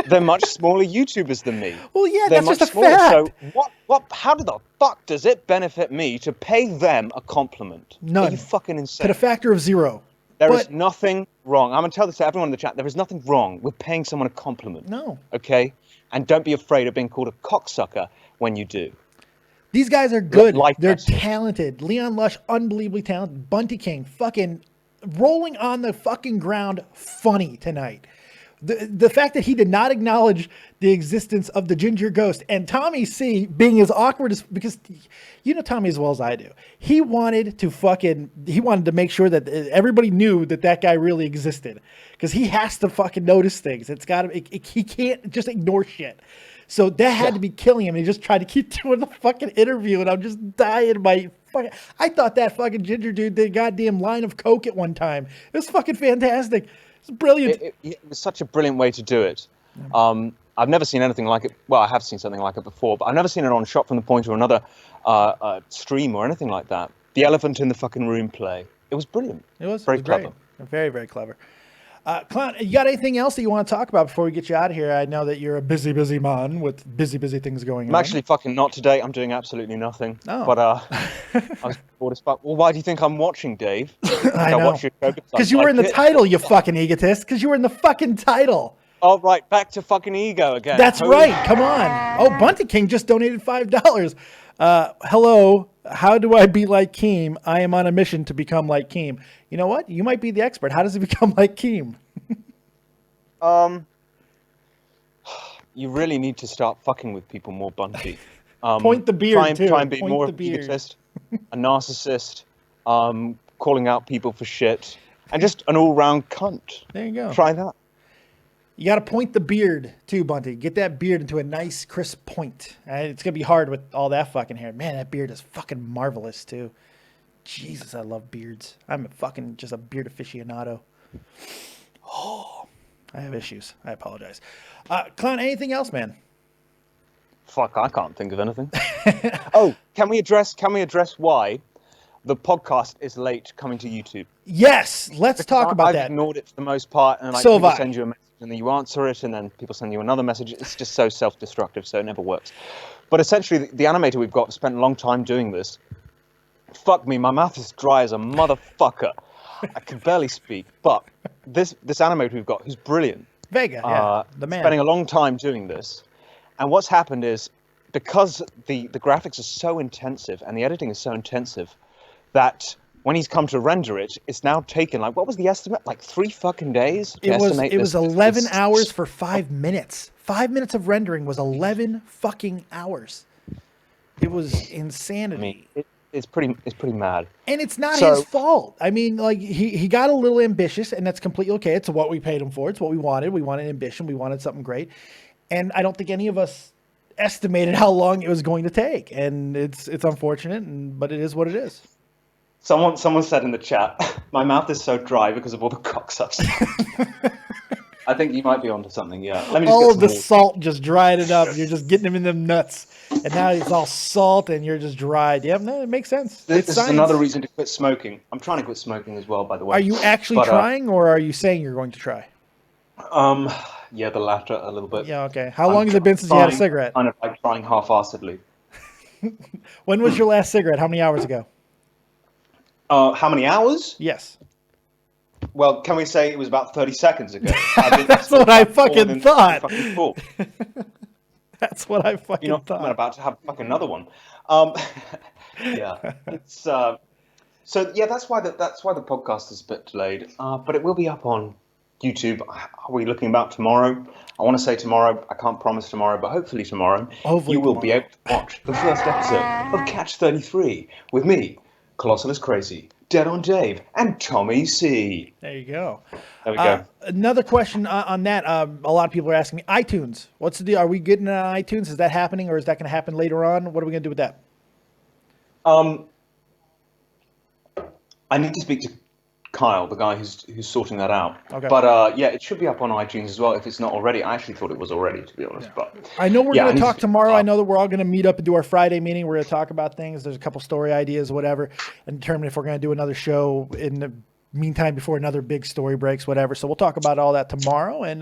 They're much smaller YouTubers than me. Well, yeah, They're that's much just a smaller. fact. So how the fuck does it benefit me to pay them a compliment? None. Are you fucking insane? To the factor of zero. There is nothing wrong. I'm going to tell this to everyone in the chat. There is nothing wrong with paying someone a compliment. No. Okay? And don't be afraid of being called a cocksucker when you do. These guys are good. They're message. talented. Leon Lush, unbelievably talented. BuntyKing, fucking rolling on the fucking ground, funny tonight. The fact that he did not acknowledge the existence of the ginger ghost, and Tommy C being as awkward as, because you know Tommy as well as I do. He wanted to make sure that everybody knew that guy really existed, because he has to fucking notice things. He can't just ignore shit. So that had to be killing him. He just tried to keep doing the fucking interview, and I'm just dying. I thought that fucking ginger dude did a goddamn line of coke at one time. It was fucking fantastic. It's brilliant. It was such a brilliant way to do it. I've never seen anything like it. Well, I have seen something like it before, but I've never seen it on Shot from the Point or another stream or anything like that. The elephant in the fucking room play. It was brilliant. It was very clever. Very, very clever. Clown, you got anything else that you want to talk about before we get you out of here? I know that you're a busy man with busy things going on. I'm actually fucking not today. I'm doing absolutely nothing. Oh. But I was bored as fuck. Well, why do you think I'm watching, Dave? I know. Because you were in the title, you fucking egotist. Because you were in the fucking title. Oh, right. Back to fucking ego again. That's right. Come on. Oh, BuntyKing just donated $5. Hello. How do I be like Keem? I am on a mission to become like Keem. You know what? You might be the expert. How does he become like Keem? You really need to start fucking with people more, Bunty. Point the beard, try and be more of an egotist, a narcissist, calling out people for shit, and just an all-round cunt. There you go. Try that. You got to point the beard too, Bunty. Get that beard into a nice, crisp point. It's going to be hard with all that fucking hair. Man, that beard is fucking marvelous too. Jesus, I love beards. I'm fucking just a beard aficionado. Oh, I have issues. I apologize. Clown, anything else, man? Fuck, I can't think of anything. Oh, can we address why the podcast is late coming to YouTube? Yes, let's talk about that. I've ignored it for the most part, and So people send you a message and then you answer it, and then people send you another message. It's just so self-destructive, so it never works. But essentially, the animator we've got spent a long time doing this. Fuck me, my mouth is dry as a motherfucker. I can barely speak. But this animator we've got, who's brilliant. Vega, yeah, the man. Spending a long time doing this. And what's happened is, because the graphics are so intensive and the editing is so intensive, that when he's come to render it, it's now taken, like, what was the estimate? Like 3 fucking days? It was 11 hours for 5 minutes. 5 minutes of rendering was 11 fucking hours. It was insanity. I mean, it's pretty mad. And it's not his fault. I mean, like, he got a little ambitious, and that's completely okay. It's what we paid him for. It's what we wanted. We wanted ambition. We wanted something great. And I don't think any of us estimated how long it was going to take. And it's unfortunate, but it is what it is. Someone said in the chat, my mouth is so dry because of all the cocksucks. I think you might be onto something, yeah. Let me just all of the salt just dried it up. You're just getting him in them nuts. And now it's all salt and you're just dried. Yeah, no, it makes sense. This is another reason to quit smoking. I'm trying to quit smoking as well, by the way. Are you actually trying, or are you saying you're going to try? Yeah, the latter a little bit. Yeah, okay. How long has it been since you had a cigarette? Kind of like trying half-assedly. When was your last cigarette? How many hours ago? How many hours? Yes. Well, can we say it was about 30 seconds ago? That's what I fucking thought. Fucking cool. That's what I fucking thought. I'm about to have fucking another one. Yeah, it's so yeah. That's why the podcast is a bit delayed. But it will be up on YouTube. Are we looking about tomorrow? I want to say tomorrow. I can't promise tomorrow, but hopefully tomorrow you will be able to watch the first episode of Catch 33 with me, ColossalisCrazy, Dead on Dave, and Tommy C. There you go. There we go. Another question on that. A lot of people are asking me, iTunes. What's the deal? Are we getting it on iTunes? Is that happening, or is that going to happen later on? What are we going to do with that? I need to speak to Kyle, the guy who's sorting that out. Okay. But yeah, it should be up on iTunes as well if it's not already. I actually thought it was already, to be honest. But I know we're going to talk tomorrow. I know that we're all going to meet up and do our Friday meeting. We're going to talk about things. There's a couple story ideas, whatever, and determine if we're going to do another show in the meantime before another big story breaks, whatever. So we'll talk about all that tomorrow, and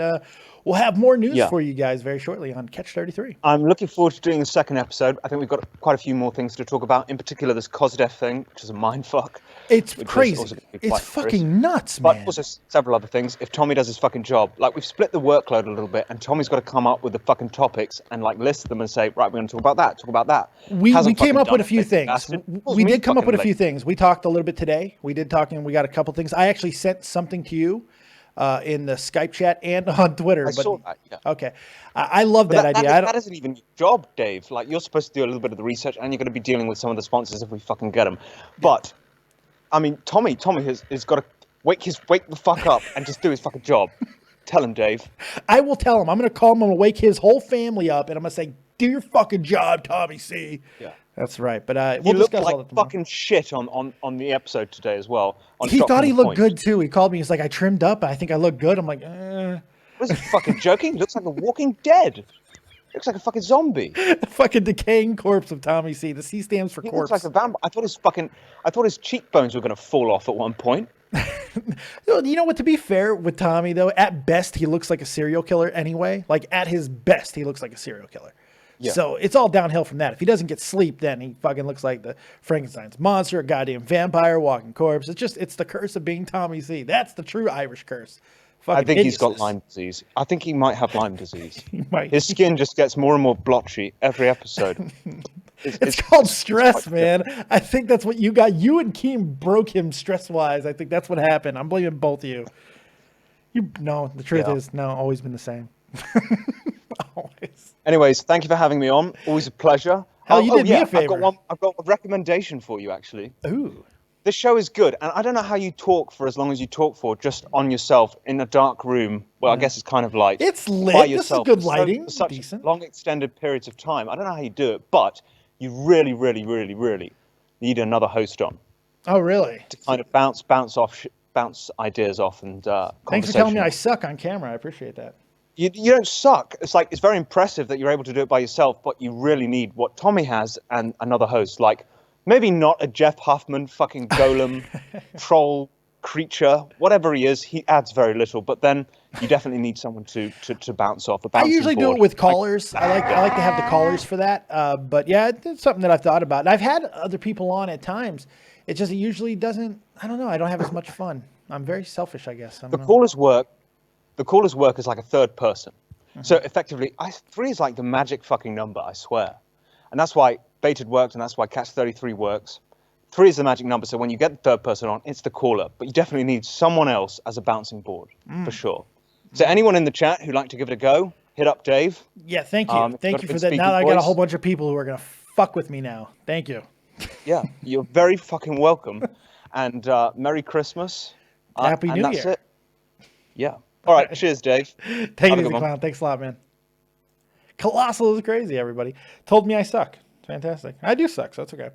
we'll have more news for you guys very shortly on Catch 33. I'm looking forward to doing the second episode. I think we've got quite a few more things to talk about, in particular this COSDEF thing, which is a mindfuck. It's crazy. It's fucking nuts, man. But also several other things. If Tommy does his fucking job, like we've split the workload a little bit, and Tommy's got to come up with the fucking topics and like list them and say, right, we're going to talk about that, talk about that. We came up with a few things. We did come up with a few things. We talked a little bit today. We did talk, and we got a couple things. I actually sent something to you in the Skype chat and on Twitter. I saw that, yeah. Okay. I love that idea. That isn't even your job, Dave. Like, you're supposed to do a little bit of the research, and you're going to be dealing with some of the sponsors if we fucking get them. But, I mean, Tommy has got to wake the fuck up and just do his fucking job. Tell him, Dave. I will tell him. I'm going to call him. I'm going to wake his whole family up, and I'm going to say, do your fucking job, Tommy C. Yeah. That's right. But we'll discuss like all that tomorrow. Fucking shit on the episode today as well. He thought he looked good, too. He called me. He's like, I trimmed up. I think I look good. I'm like, Was he fucking joking? He looks like a Walking Dead. Looks like a fucking zombie. The fucking decaying corpse of Tommy C. The C stands for corpse. Looks like a vampire. I thought his cheekbones were going to fall off at one point. You know what? To be fair with Tommy, though, at best, he looks like a serial killer anyway. Like, at his best, he looks like a serial killer. Yeah. So it's all downhill from that. If he doesn't get sleep, then he fucking looks like the Frankenstein's monster, a goddamn vampire, walking corpse. It's the curse of being Tommy C. That's the true Irish curse. I think he's got Lyme disease. I think he might have Lyme disease. He might. His skin just gets more and more blotchy every episode. It's called stress, man. I think that's what you got. You and Keem broke him stress-wise. I think that's what happened. I'm blaming both of you. No, the truth is, no, always been the same. Always. Anyways, thank you for having me on. Always a pleasure. Hell, you did me a favor. I've got a recommendation for you, actually. Ooh. This show is good, and I don't know how you talk for as long as you talk for, just on yourself in a dark room. Well, I guess it's kind of like it's lit. By yourself. This is good lighting. For such decent. Long extended periods of time. I don't know how you do it, but you really, really, really, really need another host on. Oh, really? To kind of bounce ideas off and Thanks for telling me I suck on camera. I appreciate that. You don't suck. It's very impressive that you're able to do it by yourself, but you really need what Tommy has and another host. Like, maybe not a Jeff Huffman fucking golem, troll, creature, whatever he is, he adds very little, but then you definitely need someone to bounce off. I usually do it with callers. I like to have the callers for that. But yeah, it's something that I've thought about. And I've had other people on at times. It usually doesn't, I don't know, I don't have as much fun. I'm very selfish, I guess. The callers work as like a third person. Mm-hmm. So effectively, 3 is like the magic fucking number, I swear. And that's why Baited works, and that's why Catch 33 works. 3 is the magic number, so when you get the third person on, it's the caller. But you definitely need someone else as a bouncing board, for sure. So anyone in the chat who'd like to give it a go, hit up Dave. Yeah, thank you. Thank you for that. Now I got a whole bunch of people who are going to fuck with me now. Thank you. Yeah, you're very fucking welcome. And Merry Christmas. Happy New Year. That's it. Yeah. All right, cheers, Dave. Take it easy, clown. Thanks a lot, man. Colossal is crazy, everybody. Told me I suck. Fantastic. I do suck, so that's okay.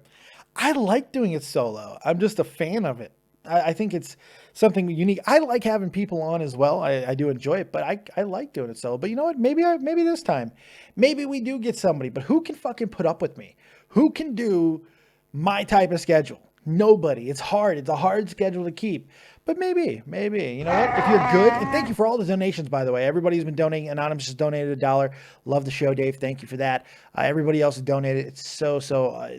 I like doing it solo. I'm just a fan of it. I think it's something unique. I like having people on as well. I do enjoy it, but I like doing it solo. But you know what? Maybe this time, maybe we do get somebody. But who can fucking put up with me? Who can do my type of schedule? Nobody. It's hard. It's a hard schedule to keep. But maybe, you know what? If you're good, and thank you for all the donations, by the way. Everybody's been donating. Anonymous just donated $1. Love the show, Dave. Thank you for that. Everybody else has donated. It's so,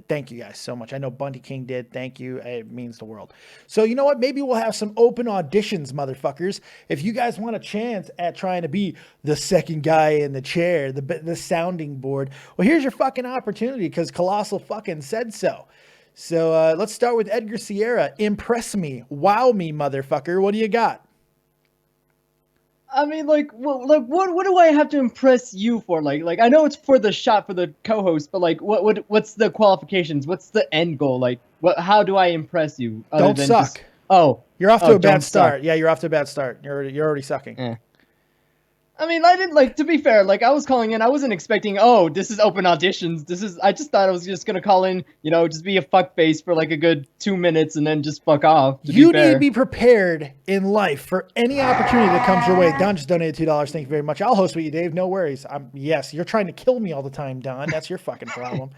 thank you guys so much. I know BuntyKing did. Thank you. It means the world. So you know what? Maybe we'll have some open auditions, motherfuckers. If you guys want a chance at trying to be the second guy in the chair, the sounding board, well, here's your fucking opportunity because Colossal fucking said so. So let's start with Edgar Sierra. Impress me. Wow me, motherfucker. What do you got? I mean, like what do I have to impress you for? Like I know it's for the shot for the co-host, but like what's the qualifications? What's the end goal? Like how do I impress you? Don't suck. You're off to a bad start. Suck. Yeah, you're off to a bad start. You're already sucking. I mean, I didn't like, to be fair, like I was calling in, I wasn't expecting, oh, this is open auditions. I just thought I was just going to call in, you know, just be a fuckface for like a good 2 minutes and then just fuck off. You need to be prepared in life for any opportunity that comes your way. Don just donated $2. Thank you very much. I'll host with you, Dave. No worries. Yes, you're trying to kill me all the time, Don. That's your fucking problem.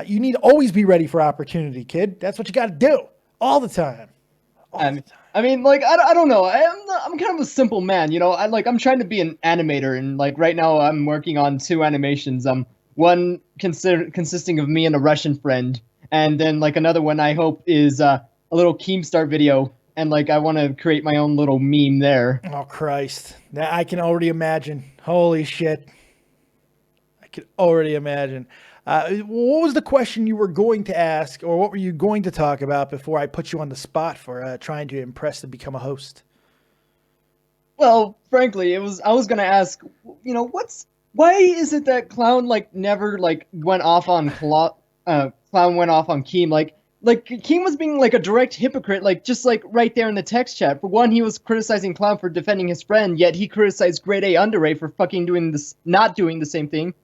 You need to always be ready for opportunity, kid. That's what you got to do all the time. I mean, like, I don't know. I'm kind of a simple man, you know. I'm trying to be an animator, and like right now I'm working on 2 animations. One consisting of me and a Russian friend, and then like another one I hope is a little Keemstar video, and like I want to create my own little meme there. Oh Christ, I can already imagine. Holy shit, I can already imagine. What was the question you were going to ask, or what were you going to talk about before I put you on the spot for trying to impress to become a host? Well, frankly, I was going to ask, you know, why is it that Clown like never like went off on Clown went off on Keem? Like Keem was being like a direct hypocrite, like just like right there in the text chat. For one, he was criticizing Clown for defending his friend, yet he criticized Grade A Underray for fucking not doing the same thing.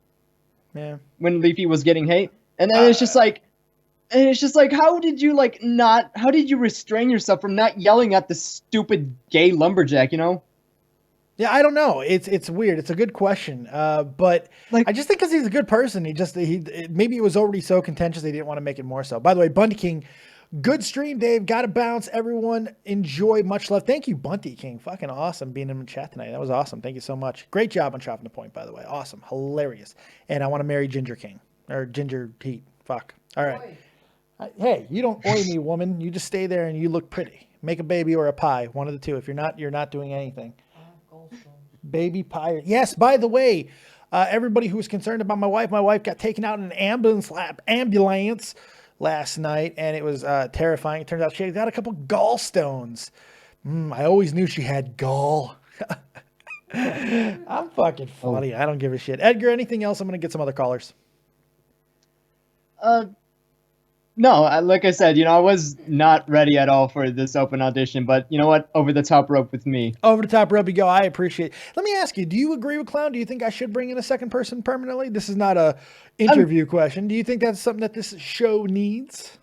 Yeah. When Leafy was getting hate. And then it's just like how did you restrain yourself from not yelling at the stupid gay lumberjack, you know? Yeah, I don't know. It's weird. It's a good question. But like, I just think because he's a good person, maybe it was already so contentious they didn't want to make it more so. By the way, BuntyKing, good stream, Dave. Gotta bounce. Everyone enjoy. Much love. Thank you, BuntyKing. Fucking awesome being in the chat tonight. That was awesome. Thank you so much. Great job on chopping the point, by the way. Awesome. Hilarious. And I want to marry Ginger King. Or Ginger Heat. Fuck. All right. Hey, you don't oi me, woman. You just stay there and you look pretty. Make a baby or a pie. One of the two. If you're not doing anything. Baby pie. Yes, by the way, everybody who was concerned about my wife got taken out in an ambulance last night, and it was terrifying. It turns out she got a couple gallstones. I always knew she had gall. I'm fucking funny. I don't give a shit. Edgar, anything else? I'm going to get some other callers. No, like I said, you know, I was not ready at all for this open audition, but you know what? Over the top rope with me. Over the top rope you go. I appreciate it. Let me ask you, do you agree with Clown? Do you think I should bring in a second person permanently? This is not a interview question. Do you think that's something that this show needs?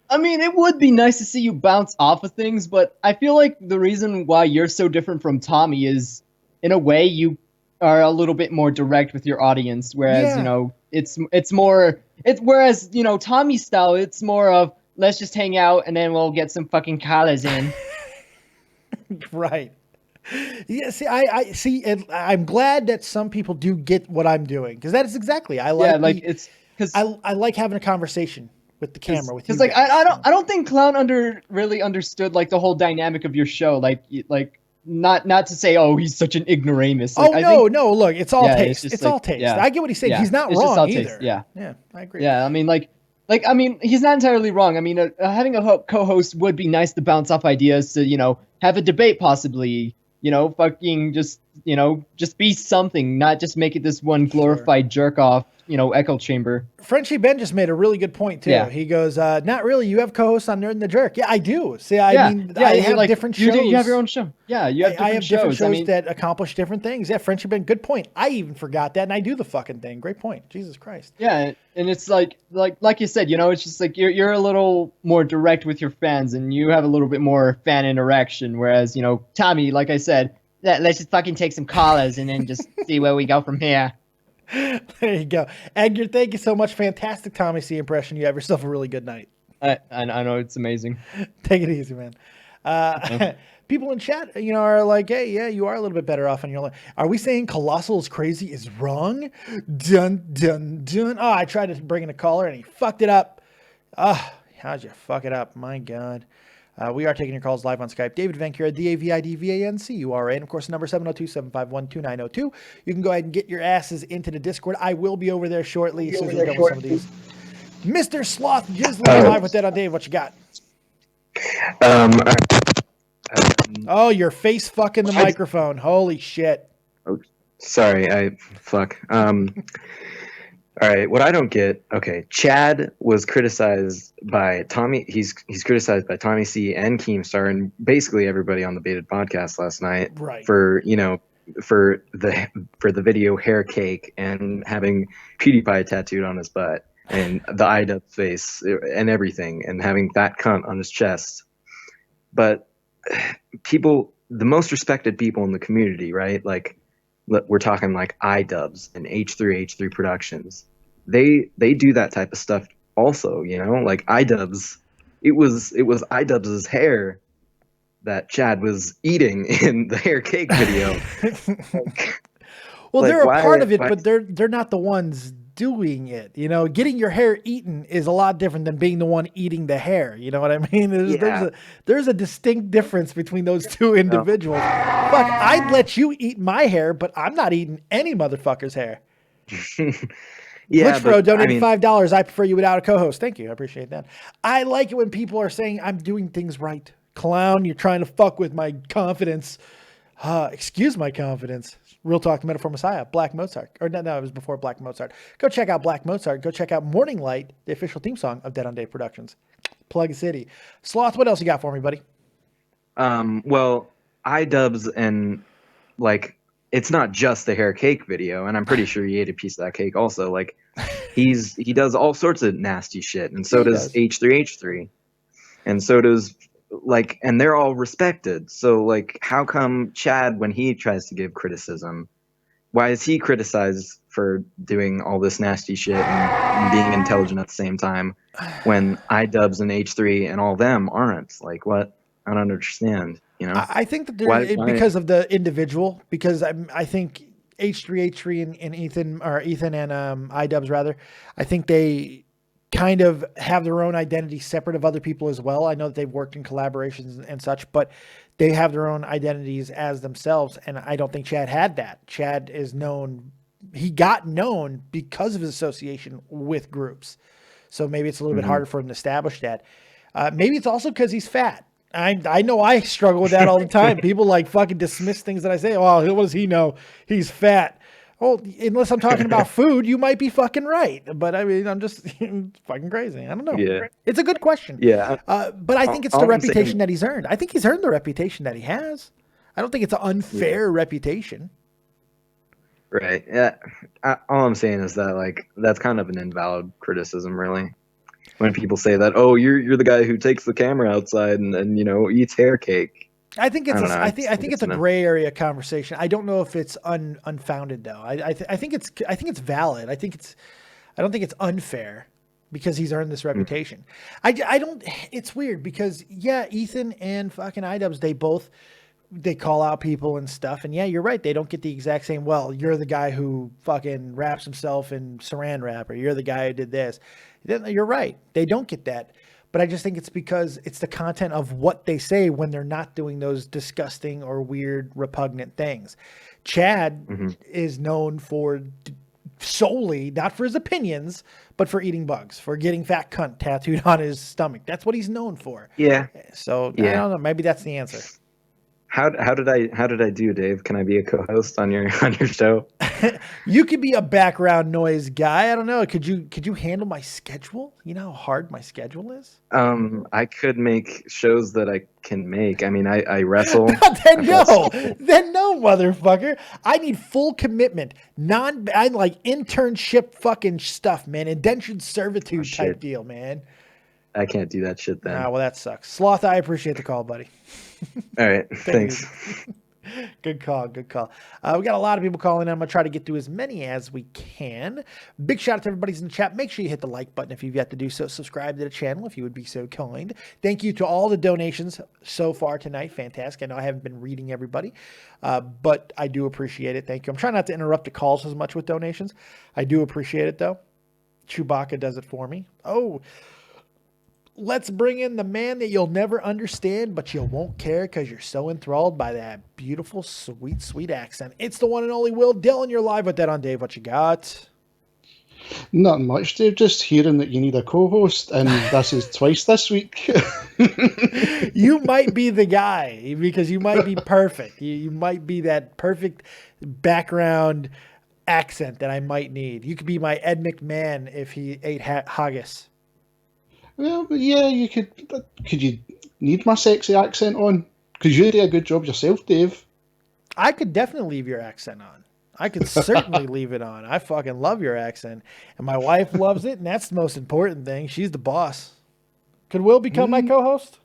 I mean, it would be nice to see you bounce off of things, but I feel like the reason why you're so different from Tommy is, in a way, you are a little bit more direct with your audience, whereas, you know, whereas, you know, Tommy's style, it's more of, let's just hang out and then we'll get some fucking collars in. Right. Yeah, see, I see, and I'm glad that some people do get what I'm doing, because that is exactly, I like, I like having a conversation with the camera with you. Because like I don't think Clown really understood like the whole dynamic of your show. Like not to say, oh, he's such an ignoramus. Like, no, look, it's all taste. It's all taste. Yeah. I get what he's saying. Yeah. He's not wrong either. Taste. Yeah, I agree. Yeah, I mean, I mean, he's not entirely wrong. I mean, having a co-host would be nice to bounce off ideas, to, you know, have a debate possibly, you know, fucking just, you know, just be something, not just make it this one glorified jerk off, you know, echo chamber. Frenchie Ben just made a really good point too. Yeah. He goes, not really. You have co-hosts on Nerd and the Jerk. Yeah, I do. See, I mean, I have like, different shows. You have your own show. Yeah, you have different shows. Different shows that accomplish different things. Yeah, Frenchie Ben, good point. I even forgot that, and I do the fucking thing. Great point. Jesus Christ. Yeah, and it's like you said, you know, it's just like you're a little more direct with your fans, and you have a little bit more fan interaction. Whereas, you know, Tommy, like I said, let's just fucking take some collars and then just see where we go from here. There you go. Edgar, thank you so much. Fantastic Tommy C impression. You have yourself a really good night. I know, it's amazing. Take it easy, man. People in chat, are like, hey, yeah, you are a little bit better off on your life. Are we saying ColossalisCrazy is wrong? Dun, dun, dun. Oh, I tried to bring in a caller and he fucked it up. How'd you fuck it up? My God. We are taking your calls live on Skype. David Vancura, DavidVancura. And of course, number 702-751-2902. You can go ahead and get your asses into the Discord. I will be over there shortly as soon as we're done with some of these. Mr. Sloth Jizzler live with that on Dave. What you got? Oh, you're face fucking the microphone. Holy shit. Oh, sorry, fuck. All right, what I don't get. Okay, Chad was criticized by Tommy. He's criticized by Tommy C and Keemstar and basically everybody on the Baited podcast last night, right? For for the video hair cake and having PewDiePie tattooed on his butt and the IDUB face and everything and having that cunt on his chest. But people, the most respected people in the community, right? Like, we're talking like iDubbbz and H3 Productions. They do that type of stuff also, like iDubbbz. It was iDubbbz's hair that Chad was eating in the hair cake video. Well, they're a part of it, but they're not the ones doing it. Getting your hair eaten is a lot different than being the one eating the hair. You know what I mean? There's a distinct difference between those two individuals. Fuck, I'd let you eat my hair, but I'm not eating any motherfucker's hair. Glitchbro donated $5. I prefer you without a co-host. Thank you. I appreciate that. I like it when people are saying I'm doing things right. Clown, you're trying to fuck with my confidence. Excuse my confidence. Real Talk, the Metaphor Messiah, Black Mozart. Or no, it was before Black Mozart. Go check out Black Mozart. Go check out Morning Light, the official theme song of Dead on Dave Productions. Plug City. Sloth, what else you got for me, buddy? Well, iDubbbz and it's not just the hair cake video, and I'm pretty sure he ate a piece of that cake also. Like, he does all sorts of nasty shit, and so does H3, and so does and they're all respected. So how come Chad, when he tries to give criticism, why is he criticized for doing all this nasty shit and being intelligent at the same time, when iDubbbz and H3 and all them aren't? Like, what? I don't understand. I think that because of the individual, because I think H3 and Ethan and iDubbbz rather, I think they kind of have their own identity separate of other people as well. I know that they've worked in collaborations and such, but they have their own identities as themselves. And I don't think Chad had that. Chad is known. He got known because of his association with groups. So maybe it's a little bit harder for him to establish that. Maybe it's also because he's fat. I know I struggle with that all the time. People fucking dismiss things that I say. Oh, what does he know? He's fat. Well, unless I'm talking about food, you might be fucking right. But I mean, I'm just fucking crazy. I don't know. Yeah. It's a good question. Yeah. But I think it's the reputation that he's earned. I think he's earned the reputation that he has. I don't think it's an unfair reputation. Right. Yeah. All I'm saying is that that's kind of an invalid criticism, really. When people say that, oh, you're the guy who takes the camera outside and eats hair cake. I think it's a gray area conversation. I don't know if it's unfounded though. I think it's valid. I don't think it's unfair because he's earned this reputation. It's weird because Ethan and fucking iDubbbz, they call out people and stuff. And yeah, you're right. They don't get the exact same, well, you're the guy who fucking wraps himself in saran wrap, or you're the guy who did this. You're right. They don't get that. But I just think it's because it's the content of what they say when they're not doing those disgusting or weird, repugnant things. Chad is known for solely, not for his opinions, but for eating bugs, for getting fat cunt tattooed on his stomach. That's what he's known for. Yeah. So I don't know. Maybe that's the answer. How did I do, Dave? Can I be a co-host on your show? You could be a background noise guy. I don't know. Could you handle my schedule? You know how hard my schedule is? I could make shows that I can make. I mean, I wrestle. Then no, motherfucker. I need full commitment. I like internship fucking stuff, man. Indentured servitude type deal, man. I can't do that shit then. Well, that sucks. Sloth, I appreciate the call, buddy. All right. Thanks. Good call. Good call. We got a lot of people calling in. I'm going to try to get through as many as we can. Big shout out to everybody's in the chat. Make sure you hit the like button if you've yet to do so. Subscribe to the channel if you would be so kind. Thank you to all the donations so far tonight. Fantastic. I know I haven't been reading everybody, but I do appreciate it. Thank you. I'm trying not to interrupt the calls as much with donations. I do appreciate it, though. Chewbacca does it for me. Oh, let's bring in the man that you'll never understand, but you won't care because you're so enthralled by that beautiful, sweet, sweet accent. It's the one and only Will Dillon. You're live with that on Dave. What you got? Not much, Dave. Just hearing that you need a co-host, and this is twice this week. You might be the guy because you might be perfect. You might be that perfect background accent that I might need. You could be my Ed McMahon if he ate haggis. Well, yeah, you could. Could you need my sexy accent on? Because you do a good job yourself, Dave. I could definitely leave your accent on. I could certainly leave it on. I fucking love your accent. And my wife loves it, and that's the most important thing. She's the boss. Could Will become my co-host?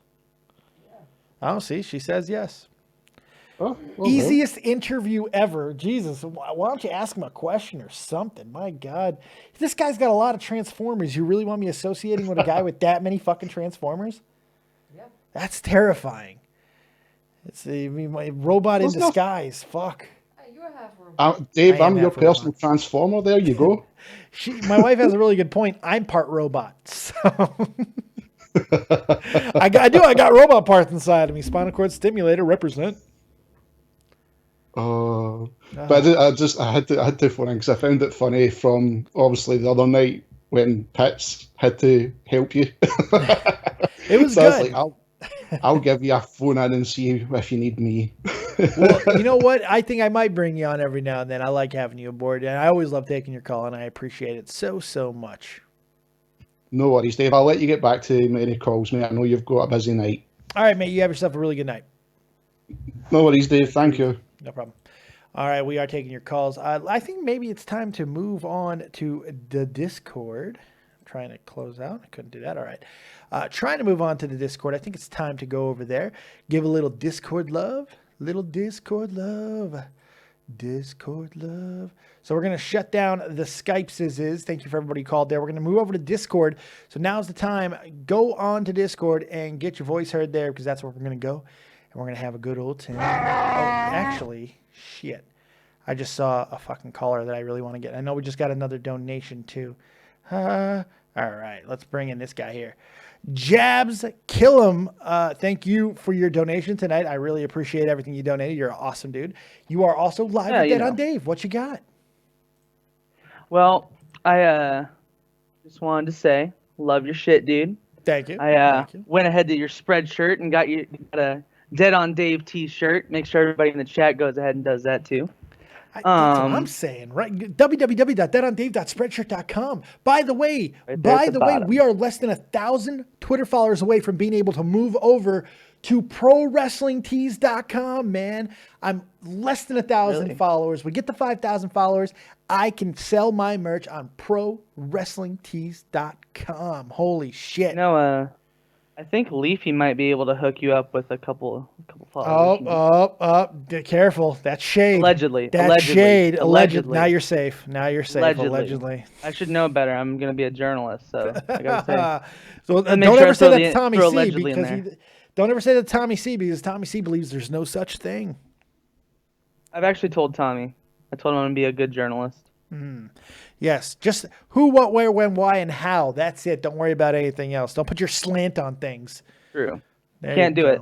I don't see. She says yes. Oh, well, Easiest interview ever. Jesus, why don't you ask him a question or something? My God. This guy's got a lot of Transformers. You really want me associating with a guy with that many fucking Transformers? Yep. That's terrifying. It's a robot in disguise. Fuck. You're half robot. Dave, I am I'm your half personal robot. transformer. There you go. My wife has a really good point. I'm part robot. So I got robot parts inside of me. Spinal cord stimulator represent. But I had to phone in because I found it funny from obviously the other night when Pitts had to help you. It was so good. I was like, I'll give you a phone in and see if you need me. Well, you know what? I think I might bring you on every now and then. I like having you aboard, and I always love taking your call, and I appreciate it so much. No worries, Dave. I'll let you get back to many calls, mate. I know you've got a busy night. All right, mate. You have yourself a really good night. No worries, Dave. Thank you. No problem. All right, we are taking your calls. I think maybe it's time to move on to the Discord. I'm trying to close out. I couldn't do that. All right. Trying to move on to the Discord. I think it's time to go over there. Give a little Discord love. Little Discord love. Discord love. So we're going to shut down the Skype's. Thank you for everybody who called there. We're going to move over to Discord. So now's the time. Go on to Discord and get your voice heard there because that's where we're going to go. And we're going to have a good old time. Oh, actually, shit. I just saw a fucking caller that I really want to get. I know we just got another donation too. All right, let's bring in this guy here. Jabs Killam, thank you for your donation tonight. I really appreciate everything you donated. You're an awesome dude. You are also live with Dead on Dave. What you got? Well, I just wanted to say, love your shit, dude. Thank you. I went ahead to your spread shirt and got a Dead on Dave t-shirt. Make sure everybody in the chat goes ahead and does that too. That's what I'm saying, right? www.deadondave.spreadshirt.com. By the way, we are less than 1,000 Twitter followers away from being able to move over to ProWrestlingTees.com, man. I'm less than 1,000 followers. We get to 5,000 followers. I can sell my merch on ProWrestlingTees.com. Holy shit. You know, I think Leafy might be able to hook you up with a couple followers. Careful. That's shade. Allegedly. Shade. Allegedly. Now you're safe. Allegedly. I should know better. I'm going to be a journalist, so I got to say. So don't ever say that to Tommy C because don't ever say that to Tommy C because Tommy C believes there's no such thing. I've actually told Tommy. I told him I'm going to be a good journalist. Yes, just who, what, where, when, why, and how. That's it. Don't worry about anything else. Don't put your slant on things. True. Can't do it.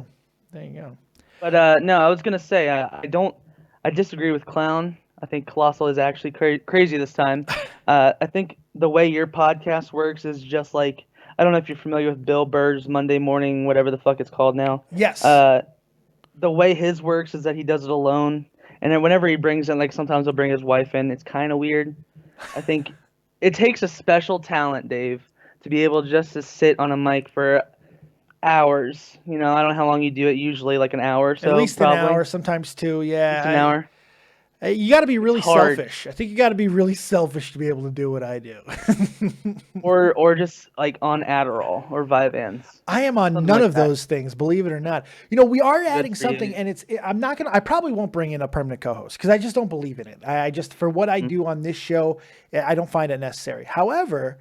There you go. But no, I was gonna say I disagree with Clown. I think Colossal is actually crazy this time. I think the way your podcast works is just like, I don't know if you're familiar with Bill Burr's Monday Morning, whatever the fuck it's called now. Yes. The way his works is that he does it alone. And then whenever he brings in, like sometimes he'll bring his wife in. It's kind of weird. I think it takes a special talent, Dave, to be able just to sit on a mic for hours. You know, I don't know how long you do it. Usually like an hour or so. At least probably. an hour, sometimes two. Yeah. An hour. You got to be really hard. selfish. I think you got to be really selfish to be able to do what I do. or just like on Adderall or Vyvanse. I am on Something none like of that. those things, believe it or not. You know, we are adding for you. something, and I probably won't bring in a permanent co-host because I just don't believe in it. I just, for what I do on this show, I don't find it necessary. However,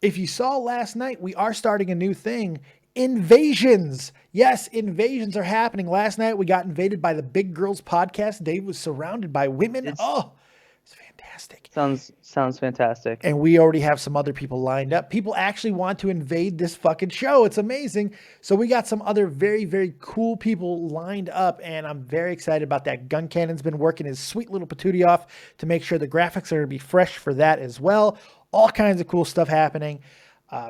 if you saw last night, we are starting a new thing. Invasions. Yes, invasions are happening. Last night we got invaded by the Big Girls podcast. Dave was surrounded by women. It's fantastic. Sounds fantastic. And we already have some other people lined up. People actually want to invade this fucking show. It's amazing. So we got some other very, very cool people lined up, and I'm very excited about that. Guncannon's been working his sweet little patootie off to make sure the graphics are going to be fresh for that as well. All kinds of cool stuff happening.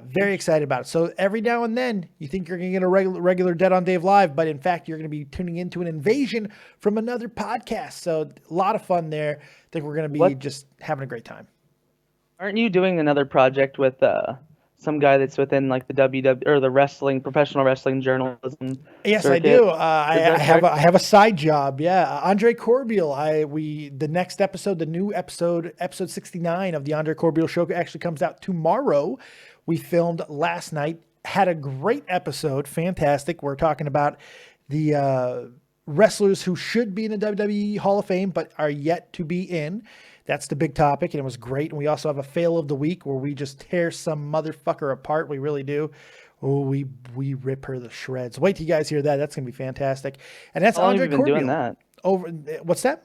Very excited about it. So every now and then you think you're going to get a regular Dead on Dave live, but in fact, you're going to be tuning into an invasion from another podcast. So a lot of fun there. I think we're going to be just having a great time. Aren't you doing another project with some guy that's within like the WW or the professional wrestling journalism? Yes, circuit? I do. I have a side job. Yeah, Andre Corbeil. The next episode, the new episode 69 of the Andre Corbeil Show actually comes out tomorrow. We filmed last night. Had a great episode. Fantastic. We're talking about the wrestlers who should be in the WWE Hall of Fame but are yet to be in. That's the big topic, and it was great. And we also have a fail of the week where we just tear some motherfucker apart. We really do. Oh, we rip her to shreds. Wait till you guys hear that. That's going to be fantastic. And that's How long Andre have you been Corbeil. doing that? What's that?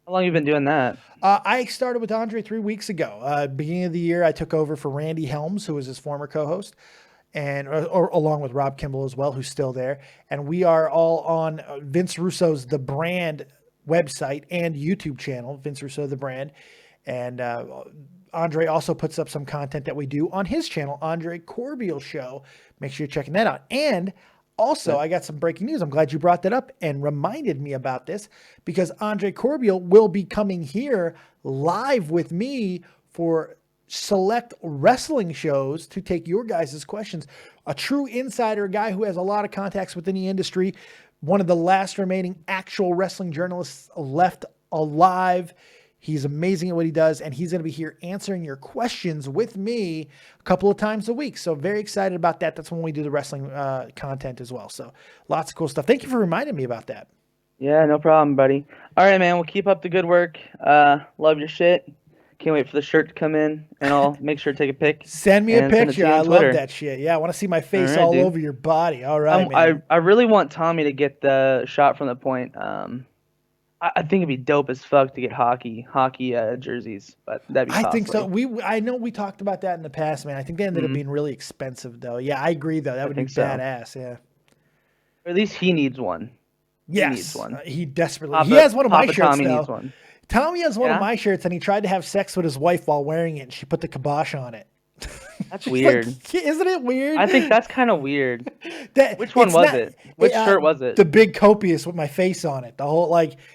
How long have you been doing that? I started with Andre 3 weeks ago. Beginning of the year, I took over for Randy Helms, who was his former co-host, and or along with Rob Kimball as well, who's still there. And we are all on Vince Russo's The Brand website and YouTube channel, Vince Russo The Brand. And Andre also puts up some content that we do on his channel, Andre Corbeil Show. Make sure you're checking that out. And also, I got some breaking news. I'm glad you brought that up and reminded me about this because Andre Corbeil will be coming here live with me for select wrestling shows to take your guys' questions. A true insider, a guy who has a lot of contacts within the industry, one of the last remaining actual wrestling journalists left alive. He's amazing at what he does, and he's going to be here answering your questions with me a couple of times a week. So very excited about that. That's when we do the wrestling content as well. So lots of cool stuff. Thank you for reminding me about that. Yeah, no problem, buddy. All right, man. We'll keep up the good work. Love your shit. Can't wait for the shirt to come in, and I'll make sure to take a pic. Send me a and send it to picture. you on I Twitter. love that shit. Yeah, I want to see my face All all right, dude. over your body. All right, man. I really want Tommy to get the shot from the point. I think it'd be dope as fuck to get hockey jerseys, but that'd be costly. I think so. I know we talked about that in the past, man. I think they ended up being really expensive, though. Yeah, I agree, though. That would be badass. Yeah. Or at least he needs one. Yes, he needs one. He desperately. He has one of my shirts, Tommy though. needs one. Tommy has one of my shirts, and he tried to have sex with his wife while wearing it, and she put the kibosh on it. That's weird. Like, isn't it weird? I think that's kind of weird. Which one was it? Which shirt was it? The big copious with my face on it. The whole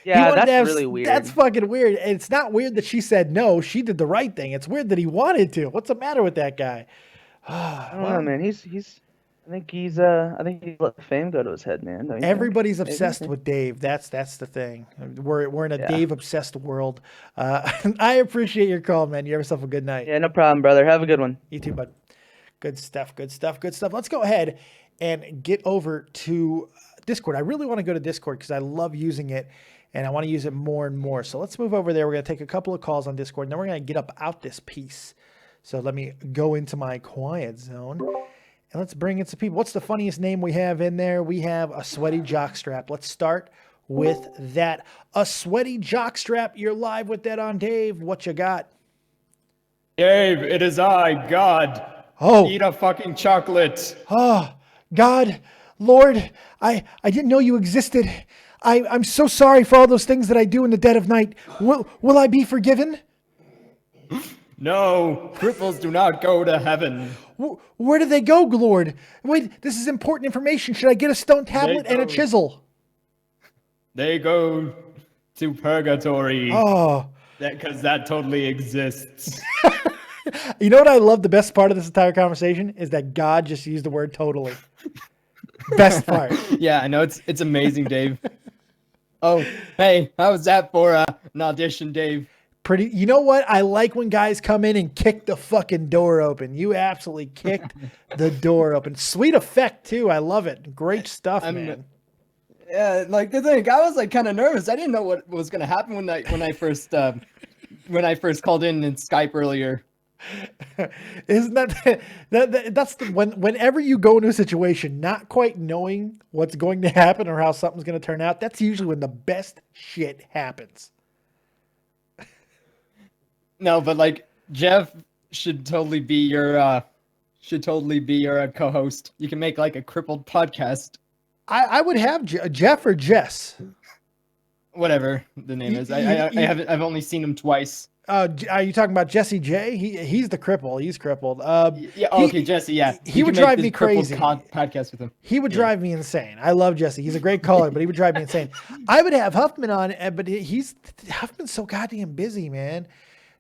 Yeah, that's really weird. That's fucking weird. And it's not weird that she said no. She did the right thing. It's weird that he wanted to. What's the matter with that guy? I don't know, man. I think he's let the fame go to his head, man. Don't you Everybody's think? obsessed with Dave. That's the thing. We're in a Dave obsessed world. I appreciate your call, man. You have yourself a good night. Yeah, no problem, brother. Have a good one. You too, bud. Good stuff. Good stuff. Good stuff. Let's go ahead and get over to Discord. I really want to go to Discord because I love using it and I want to use it more and more. So let's move over there. We're going to take a couple of calls on Discord and then we're going to get out this piece. So let me go into my quiet zone. And let's bring in some people. What's the funniest name we have in there? We have a sweaty jockstrap. Let's start with that. A sweaty jockstrap. You're live with that on Dave. What you got? Dave, it is I, God. Oh. Eat a fucking chocolate. Oh, God, Lord, I didn't know you existed. I'm so sorry for all those things that I do in the dead of night. Will I be forgiven? No, cripples do not go to heaven. Where do they go, Lord? Wait, this is important information. Should I get a stone tablet and a chisel? They go to purgatory. Oh. Because that totally exists. You know what I love the best part of this entire conversation is that God just used the word totally. Best part. Yeah, I know. It's amazing, Dave. Oh, hey, how was that for an audition, Dave? Pretty, you know what? I like when guys come in and kick the fucking door open. You absolutely kicked the door open. Sweet effect too. I love it. Great stuff, man. Yeah, like the thing, I was like kind of nervous. I didn't know what was gonna happen when I first called in Skype earlier. Isn't that's whenever you go into a situation not quite knowing what's going to happen or how something's going to turn out, that's usually when the best shit happens. No, but like Jeff should totally be your co-host. You can make like a crippled podcast. I would have Jeff or Jess, whatever the name is. I've only seen him twice. Are you talking about Jesse J? He's the cripple. He's crippled. Yeah. Okay, Jesse. Yeah. He would drive me crazy. Podcast with him. He would drive me insane. I love Jesse. He's a great caller, but he would drive me insane. I would have Huffman on, but Huffman's so goddamn busy, man.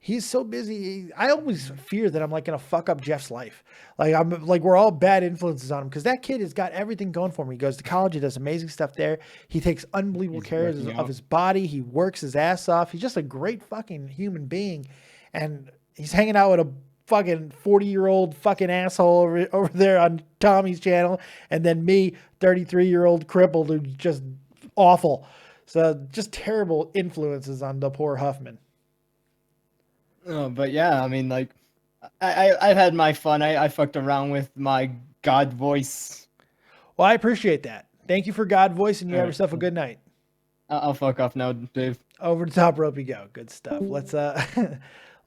He's so busy. I always fear that I'm like going to fuck up Jeff's life. Like we're all bad influences on him because that kid has got everything going for him. He goes to college. He does amazing stuff there. He takes unbelievable care of his body. He works his ass off. He's just a great fucking human being. And he's hanging out with a fucking 40-year-old fucking asshole over there on Tommy's channel. And then me, 33-year-old crippled, who's just awful. So just terrible influences on the poor Huffman. Oh, but yeah, I mean, like, I've had my fun. I fucked around with my God voice. Well, I appreciate that. Thank you for God voice, and you have yourself a good night. I'll fuck off now, Dave. Over the top rope you go. Good stuff.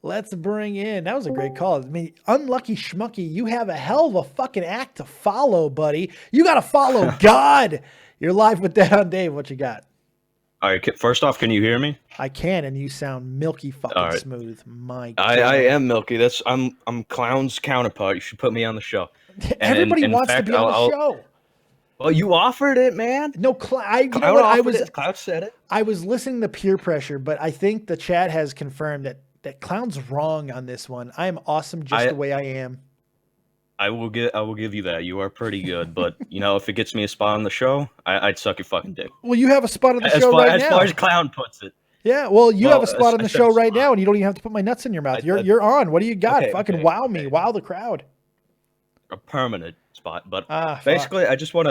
Let's bring in. That was a great call. I mean, Unlucky Schmucky, you have a hell of a fucking act to follow, buddy. You got to follow God. You're live with that on Dave. What you got? All right. First off, can you hear me? I can, and you sound milky fucking smooth. My God. I am milky. I'm Clown's counterpart. You should put me on the show. Everybody wants to be on the show. Well, you offered it, man. No, Clown said it. I was listening to peer pressure, but I think the chat has confirmed that Clown's wrong on this one. I am awesome just the way I am. I will give you that. You are pretty good, but if it gets me a spot on the show, I'd suck your fucking dick. Well, you have a spot on the show right now. As far as Clown puts it. Yeah, well, you have a spot on the show right now, and you don't even have to put my nuts in your mouth. You're on. What do you got? Fucking wow me. Wow the crowd. A permanent spot. But basically, I just want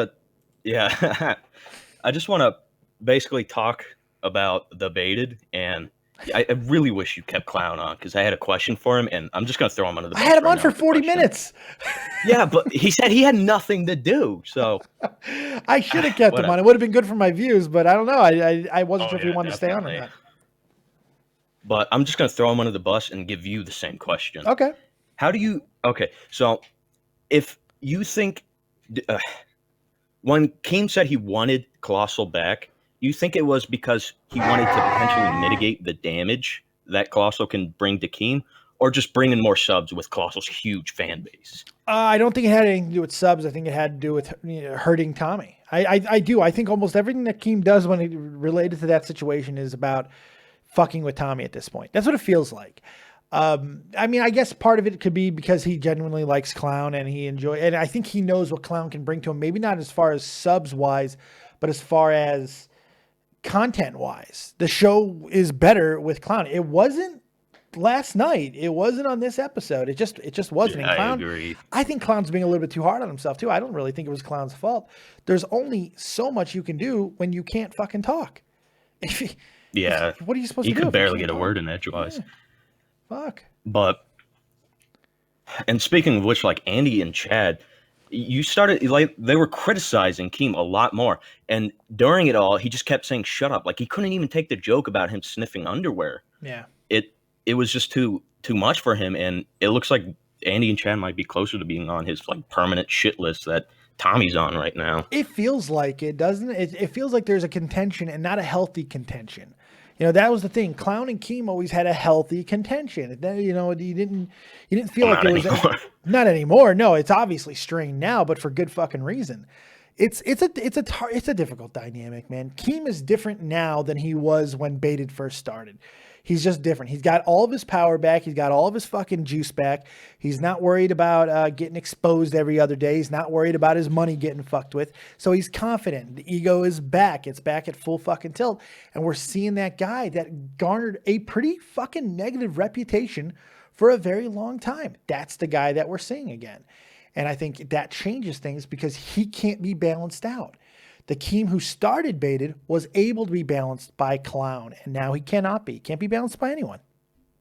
to basically talk about the baited, and I really wish you kept Clown on because I had a question for him, and I'm just going to throw him under the bus. I had him on for 40 minutes. Yeah, but he said he had nothing to do, so I should have kept him on. It would have been good for my views, but I don't know. I wasn't sure if he wanted to stay on or not. But I'm just going to throw him under the bus and give you the same question. Okay. So if you think when Keem said he wanted Colossal back, you think it was because he wanted to potentially mitigate the damage that Colossal can bring to Keem, or just bring in more subs with Colossal's huge fan base? I don't think it had anything to do with subs. I think it had to do with hurting Tommy. I do. I think almost everything that Keem does when it related to that situation is about fucking with Tommy at this point. That's what it feels like. I mean, I guess part of it could be because he genuinely likes Clown and I think he knows what Clown can bring to him. Maybe not as far as subs wise, but as far as content wise, the show is better with Clown. It wasn't last night. It wasn't on this episode. It just wasn't. Yeah, Clown, I agree. I think Clown's being a little bit too hard on himself too. I don't really think it was Clown's fault. There's only so much you can do when you can't fucking talk. What are you supposed to do? He could barely get a word in edgewise. Yeah. Fuck. But, and speaking of which, like Andy and Chad, you started, like, they were criticizing Keem a lot more. And during it all, he just kept saying, shut up. Like, he couldn't even take the joke about him sniffing underwear. Yeah. It was just too much for him. And it looks like Andy and Chad might be closer to being on his, like, permanent shit list that Tommy's on right now. It feels like it, doesn't it? It feels like there's a contention and not a healthy contention. That was the thing. Clown and Keem always had a healthy contention. You didn't feel like it was anymore. Not anymore. No, it's obviously strained now, but for good fucking reason. It's a difficult dynamic, man. Keem is different now than he was when Baited first started. He's just different. He's got all of his power back. He's got all of his fucking juice back. He's not worried about getting exposed every other day. He's not worried about his money getting fucked with. So he's confident. The ego is back. It's back at full fucking tilt. And we're seeing that guy that garnered a pretty fucking negative reputation for a very long time. That's the guy that we're seeing again. And I think that changes things because he can't be balanced out. The Keem who started Baited was able to be balanced by Clown, and now he cannot be. Can't be balanced by anyone.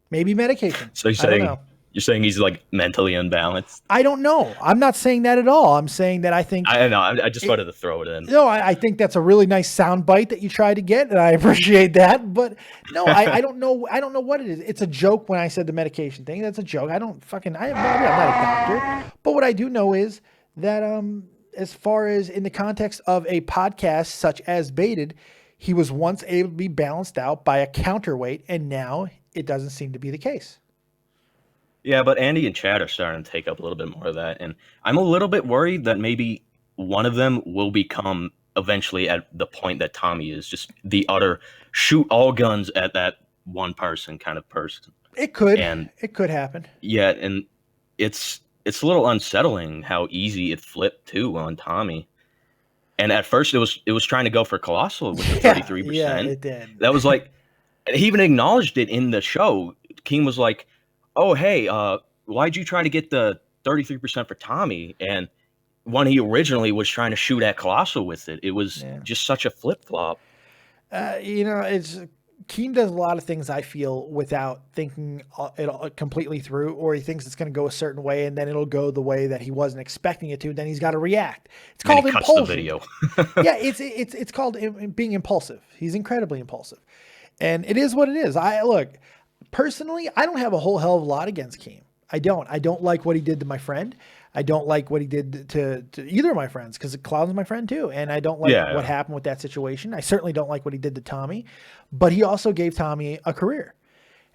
Maybe medication. So you're saying he's like mentally unbalanced? I don't know. I'm not saying that at all. I'm saying that I think... I know. I just wanted to throw it in. No, I think that's a really nice sound bite that you tried to get, and I appreciate that. But no, I don't know. I don't know what it is. It's a joke when I said the medication thing. That's a joke. I have no idea. I'm not a doctor. But what I do know is that... as far as in the context of a podcast such as Baited, he was once able to be balanced out by a counterweight, and now it doesn't seem to be the case. Yeah, but Andy and Chad are starting to take up a little bit more of that, and I'm a little bit worried that maybe one of them will become eventually at the point that Tommy is, just the utter shoot all guns at that one person kind of person. It could happen. Yeah, and it's a little unsettling how easy it flipped too on Tommy. And at first it was trying to go for Colossal with the 33%. Yeah, it did. That was like, he even acknowledged it in the show. King was like, oh, hey, why'd you try to get the 33% for Tommy? And when he originally was trying to shoot at Colossal with it, it was just such a flip-flop. Keem does a lot of things, I feel, without thinking it completely through, or he thinks it's going to go a certain way, and then it'll go the way that he wasn't expecting it to. Then he's got to react. It's called impulsion. Yeah, it's called being impulsive. He's incredibly impulsive, and it is what it is. Personally, I don't have a whole hell of a lot against Keem. I don't like what he did to my friend. I don't like what he did to either of my friends, because Cloud's my friend too. And I don't like what happened with that situation. I certainly don't like what he did to Tommy, but he also gave Tommy a career,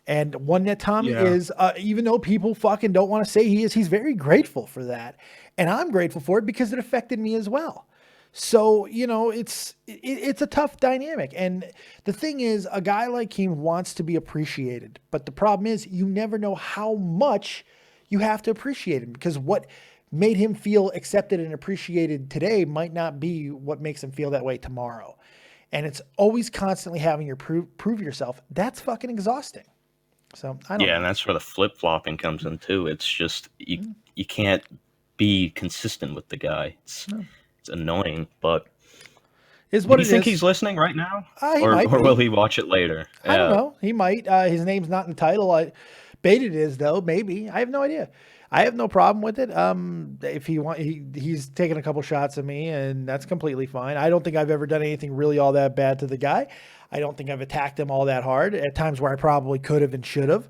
and one that Tommy is, even though people fucking don't want to say he is, he's very grateful for that. And I'm grateful for it because it affected me as well. So, it's a tough dynamic. And the thing is, a guy like Keem wants to be appreciated, but the problem is you never know how much you have to appreciate him, because what made him feel accepted and appreciated today might not be what makes him feel that way tomorrow. And it's always constantly having your prove yourself. That's fucking exhausting. So I don't know. And that's where the flip-flopping comes in too. It's just, you can't be consistent with the guy. It's annoying, but is what do you think he's listening right now? Or will he watch it later? I don't know. He might. His name's not in the title. Baited is though, maybe. I have no idea. I have no problem with it. If he's taken a couple shots at me, and that's completely fine. I don't think I've ever done anything really all that bad to the guy. I don't think I've attacked him all that hard. At times where I probably could have and should have.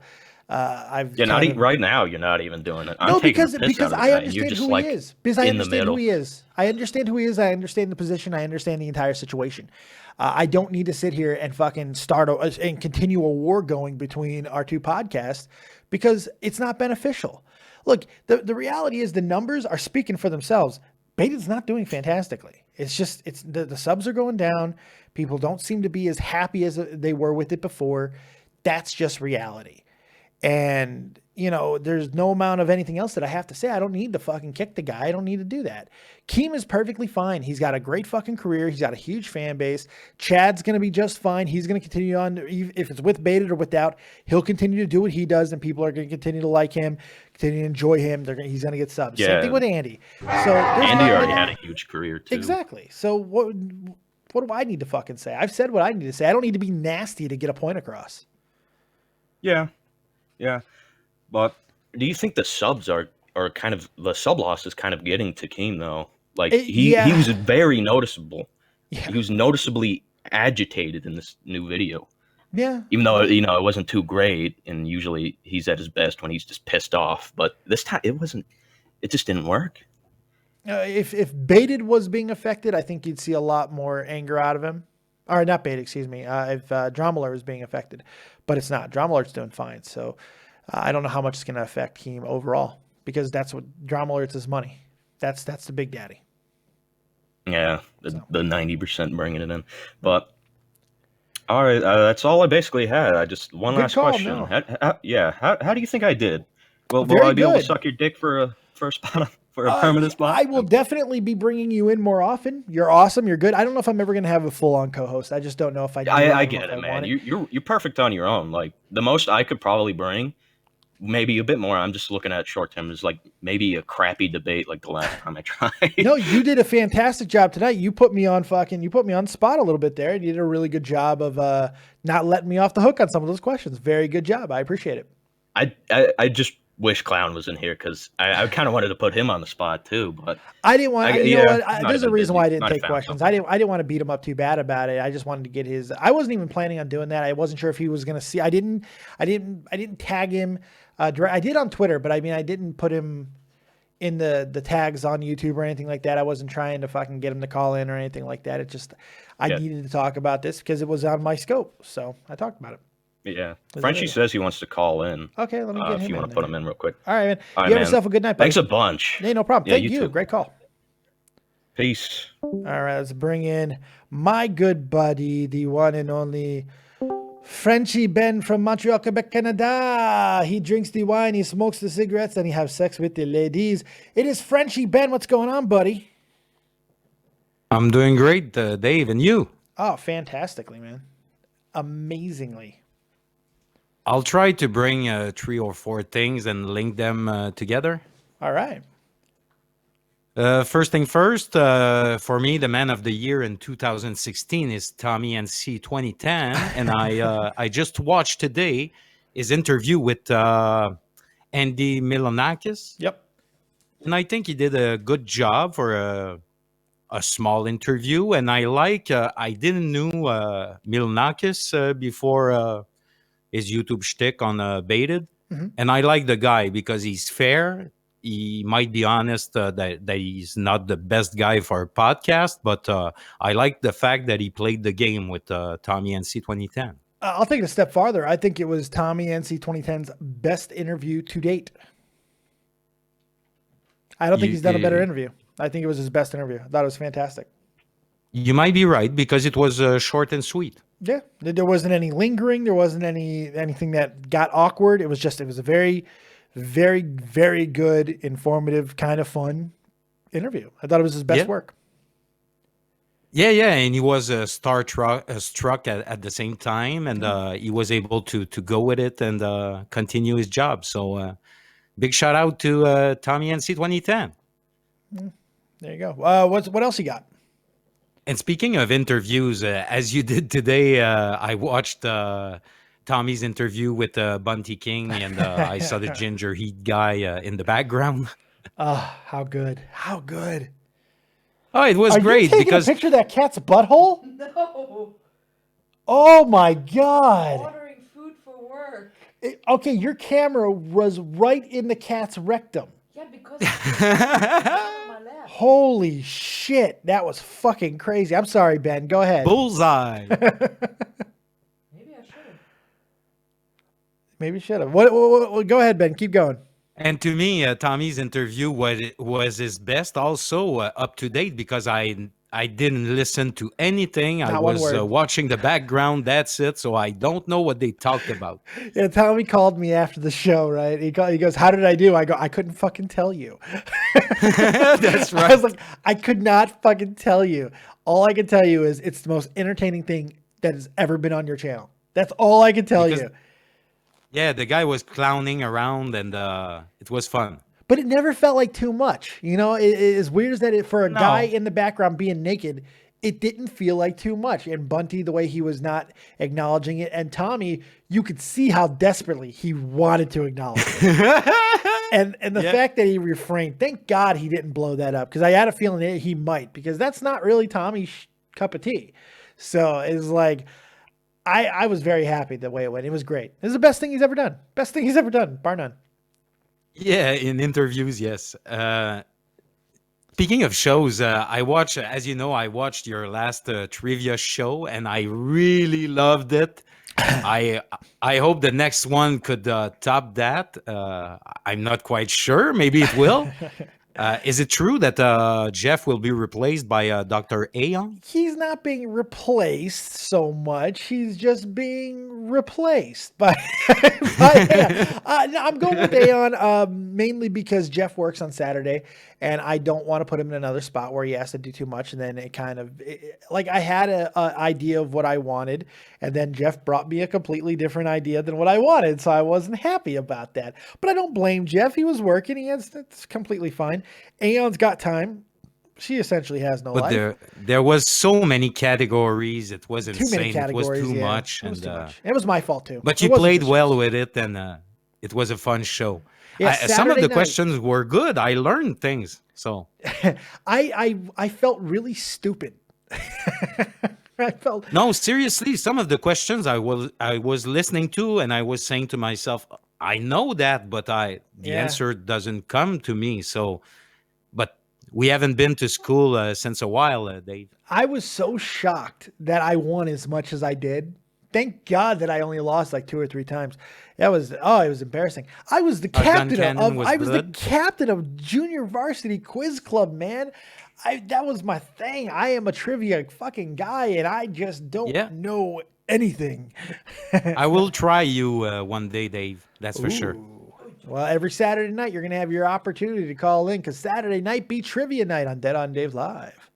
Right now. You're not even doing it. No, because I understand who he is. Because I understand who he is. I understand who he is. I understand the position. I understand the entire situation. I don't need to sit here and fucking start and continue a war going between our two podcasts, because it's not beneficial. Look, the reality is the numbers are speaking for themselves. Baited's not doing fantastically. It's just, the subs are going down. People don't seem to be as happy as they were with it before. That's just reality. And, there's no amount of anything else that I have to say. I don't need to fucking kick the guy. I don't need to do that. Keem is perfectly fine. He's got a great fucking career. He's got a huge fan base. Chad's going to be just fine. He's going to continue on. If it's with Baited or without, he'll continue to do what he does, and people are going to continue to like him, continue to enjoy him. He's going to get subs. Same thing with Andy. So Andy already had a huge career too. Exactly. So what do I need to fucking say? I've said what I need to say. I don't need to be nasty to get a point across. Yeah. But do you think the subs are kind of, the sub loss is kind of getting to Keem though? Like he was very noticeable. Yeah. He was noticeably agitated in this new video. Yeah. Even though, it wasn't too great, and usually he's at his best when he's just pissed off. But this time it just didn't work. If Baited was being affected, I think you'd see a lot more anger out of him. Or not Baited, excuse me. If Dromular was being affected. But it's not. Dromular's doing fine. So I don't know how much it's going to affect Keem overall, because that's what Dromular's his money. That's the big daddy. Yeah, the 90% bringing it in. But all right, that's all I basically had. I just one Good last call, question. no. How do you think I did? Will Very I be able to good. suck your dick for a spot for a permanent spot? I will definitely be bringing you in more often. You're awesome. You're good. I don't know if I'm ever going to have a full-on co-host. I just don't know if I do. I get it, man. You're perfect on your own. Like the most I could probably bring, maybe a bit more. I'm just looking at short term is like maybe a crappy debate like the last time I tried. No, you did a fantastic job tonight. You put me on the spot a little bit there. You did a really good job of not letting me off the hook on some of those questions. Very good job. I appreciate it. I just wish Clown was in here because I kind of wanted to put him on the spot too, but I didn't want. There's a reason why I didn't take questions. Something. I didn't want to beat him up too bad about it. I just wanted to get his. I wasn't even planning on doing that. I wasn't sure if he was going to see. I didn't tag him. I did on Twitter, but I mean, I didn't put him in the tags on YouTube or anything like that. I wasn't trying to fucking get him to call in or anything like that. It just I needed to talk about this because it was on my scope, so I talked about it. Yeah, Frenchie says he wants to call in. Okay, let me get him. If you want to put him in real quick. All right, man. You have yourself a good night, buddy. Thanks a bunch. Hey, no problem. Yeah, Thank you. too. Great call. Peace. All right, let's bring in my good buddy, the one and only Frenchie Ben from Montreal, Quebec, Canada. He drinks the wine, he smokes the cigarettes, and he has sex with the ladies. It is Frenchie Ben. What's going on, buddy? I'm doing great, Dave, and you? Oh, fantastically, man. Amazingly. I'll try to bring 3 or 4 things and link them together. All right. First thing first, for me, the man of the year in 2016 is Tommy C 2010, and I just watched today his interview with Andy Milonakis. Yep. And I think he did a good job for a small interview, and I didn't know Milonakis before his YouTube shtick on Baited, and I like the guy because he's fair. He might be honest that he's not the best guy for a podcast, but I like the fact that he played the game with Tommy NC 2010. I'll take it a step farther. I think it was Tommy NC 2010's best interview to date. I don't think he's done a better interview. I think it was his best interview. I thought it was fantastic. You might be right because it was short and sweet. Yeah, there wasn't any lingering. There wasn't anything that got awkward. It was a very, very, very good, informative, kind of fun interview. I thought it was his best work. Yeah, and he was struck at the same time, and he was able to go with it and continue his job. So big shout out to Tommy NC 2010. There you go. What else you got? And speaking of interviews, as you did today, I watched Tommy's interview with BuntyKing, and I saw the Ginger Heat guy in the background. Oh, how good. How good. Oh, it was great. You taking a picture of that cat's butthole? No. Oh, my God. Ordering food for work. Okay, your camera was right in the cat's rectum. Yeah, because it's on my lap. Holy shit. That was fucking crazy. I'm sorry, Ben. Go ahead. Bullseye. Maybe I should have. Maybe you should have. What, go ahead, Ben. Keep going. And to me, Tommy's interview was his best, also up to date, because I didn't listen to anything. Not I one was word. watching the background. That's it. So I don't know what they talked about. Yeah, Tommy called me after the show, right? He goes, "How did I do?" I go, "I couldn't fucking tell you." That's right. I was like, I could not fucking tell you. All I can tell you is it's the most entertaining thing that has ever been on your channel. That's all I can tell you. Yeah, the guy was clowning around, and it was fun. But it never felt like too much. You know, as weird as that for a guy in the background being naked, it didn't feel like too much. And Bunty, the way he was not acknowledging it, and Tommy, you could see how desperately he wanted to acknowledge it. and the fact that he refrained, thank God he didn't blow that up, because I had a feeling that he might, because that's not really Tommy's cup of tea. So it's like, I was very happy the way it went. It was great. This is the best thing he's ever done. Best thing he's ever done, bar none. Yeah, in interviews, yes. Speaking of shows, I watched, as you know, I watched your last trivia show, and I really loved it. I hope the next one could top that. I'm not quite sure. Maybe it will. Is it true that Jeff will be replaced by Dr. Aeon? He's not being replaced so much. He's just being replaced by Aeon. No, I'm going with Aeon mainly because Jeff works on Saturday, and I don't want to put him in another spot where he has to do too much. And then it kind of like I had a idea of what I wanted, and then Jeff brought me a completely different idea than what I wanted, so I wasn't happy about that. But I don't blame Jeff. He was working. It's completely fine. Aeon's got time. She essentially has no life. But there was so many categories. It was insane. Too many categories. It was too yeah. much. It was too much. It was my fault too. But you played well with it, and it was a fun show. Yeah, some of the night, questions were good. I learned things. So I felt really stupid. I felt no, seriously. Some of the questions I was listening to, and I was saying to myself, I know that, but the answer doesn't come to me. So, but we haven't been to school since a while, Dave. I was so shocked that I won as much as I did. Thank God that I only lost like 2 or 3 times. It was embarrassing. I was the captain the captain of Junior Varsity Quiz Club, man. That was my thing. I am a trivia fucking guy, and I just don't know anything. I will try you one day, Dave. That's for sure. Well, every Saturday night, you're going to have your opportunity to call in, because Saturday night be trivia night on Dead on Dave Live.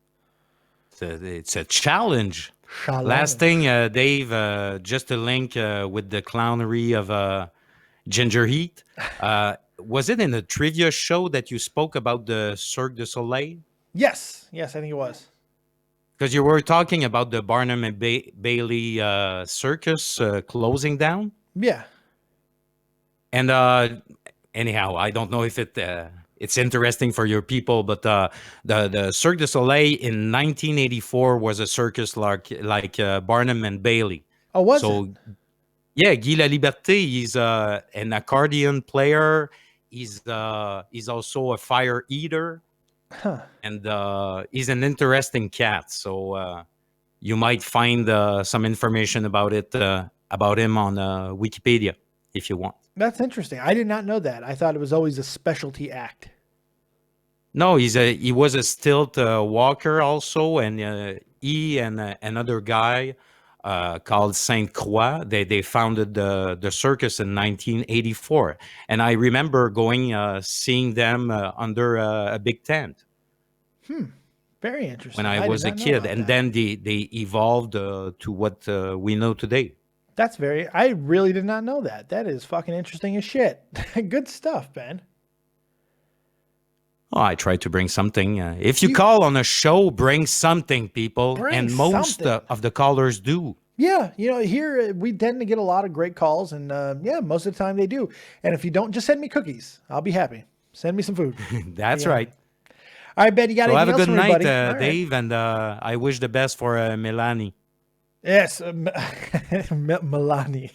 It's a challenge. Last thing, Dave, just a link with the clownery of Ginger Heat. Was it in a trivia show that you spoke about the Cirque du Soleil? Yes, I think it was. Because you were talking about the Barnum and Bailey circus closing down? Yeah. And anyhow, I don't know if it's interesting for your people, but the Cirque du Soleil in 1984 was a circus like Barnum and Bailey. Oh, was it? Yeah, Guy Laliberté, he's an accordion player. He's also a fire eater. Huh. And he's an interesting cat. So you might find some information about him on Wikipedia if you want. That's interesting. I did not know that. I thought it was always a specialty act. No, he was a stilt walker also, and he and another guy called Sainte Croix. They founded the circus in 1984, and I remember seeing them under a big tent. Very interesting. When I was a kid, and then they evolved to what we know today. I really did not know that. That is fucking interesting as shit. Good stuff, Ben. Oh, I try to bring something. If you call on a show, bring something, people. And most of the callers do. Yeah, here we tend to get a lot of great calls, and most of the time they do. And if you don't, just send me cookies. I'll be happy. Send me some food. That's right. All right, Ben, you got anything else for me, buddy? Have a good night, Dave, and I wish the best for Melanie. Yes, Melanie.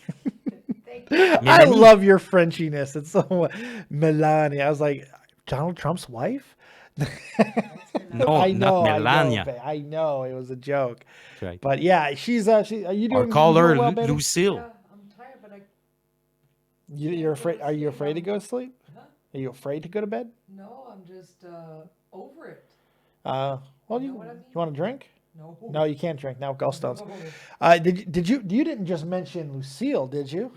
I love your Frenchiness. It's so Melanie. I was like, Donald Trump's wife? No, I know, not Melania. I know it was a joke. That's right. But yeah, she's are you doing? Or call her well, Lucille. Yeah, I'm tired, but You're afraid? Are you afraid to go to sleep? Huh? Are you afraid to go to bed? No, I'm just over it. Well, you want to drink? No. No, you can't drink now. Gallstones. No. Did you didn't just mention Lucille, did you?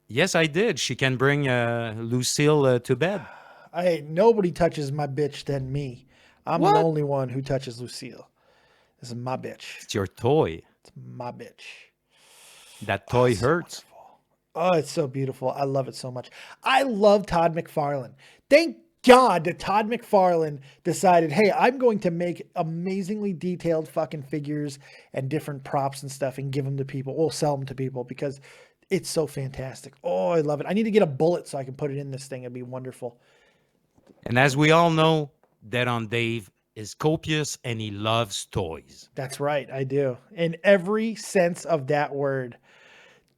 Yes, I did. She can bring Lucille to bed. Nobody touches my bitch than me. I'm the only one who touches Lucille. This is my bitch. It's your toy. It's my bitch. That toy hurts. So oh, it's so beautiful. I love it so much. I love Todd McFarlane. Thank God that Todd McFarlane decided, hey, I'm going to make amazingly detailed fucking figures and different props and stuff and give them to people. We'll sell them to people because it's so fantastic. Oh, I love it. I need to get a bullet so I can put it in this thing. It'd be wonderful. And as we all know, Dead on Dave is copious and he loves toys. That's right. I do. In every sense of that word.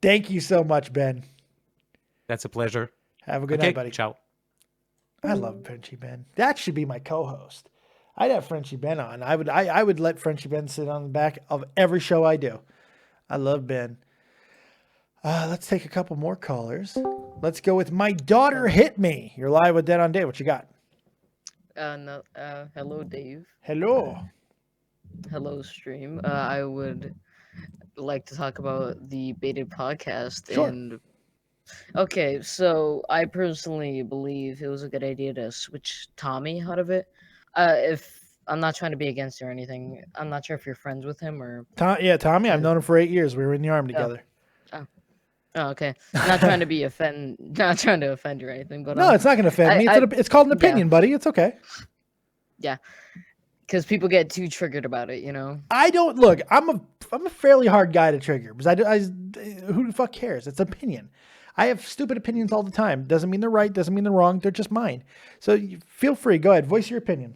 Thank you so much, Ben. That's a pleasure. Have a good night, buddy. Ciao. I love Frenchy Ben. That should be my co-host. I'd have Frenchy Ben on. I would let Frenchy Ben sit on the back of every show I do. I love Ben. Let's take a couple more callers. Let's go with My Daughter Hit Me. You're live with Dead on Dave. What you got? No. Hello, Dave. Hello. Hello, stream. I would like to talk about the Baited podcast. Sure. And okay, so I personally believe it was a good idea to switch Tommy out of it. If I'm not trying to be against you or anything, I'm not sure if you're friends with him or. Yeah, Tommy. I've known him for 8 years. We were in the army together. Oh, okay. Not trying to not trying to offend you or anything, but No, it's not going to offend me. It's called an opinion, buddy. It's okay. Yeah, because people get too triggered about it, you know. I don't look. I'm a fairly hard guy to trigger because who the fuck cares? It's opinion. I have stupid opinions all the time. Doesn't mean they're right. Doesn't mean they're wrong. They're just mine. So feel free. Go ahead. Voice your opinion.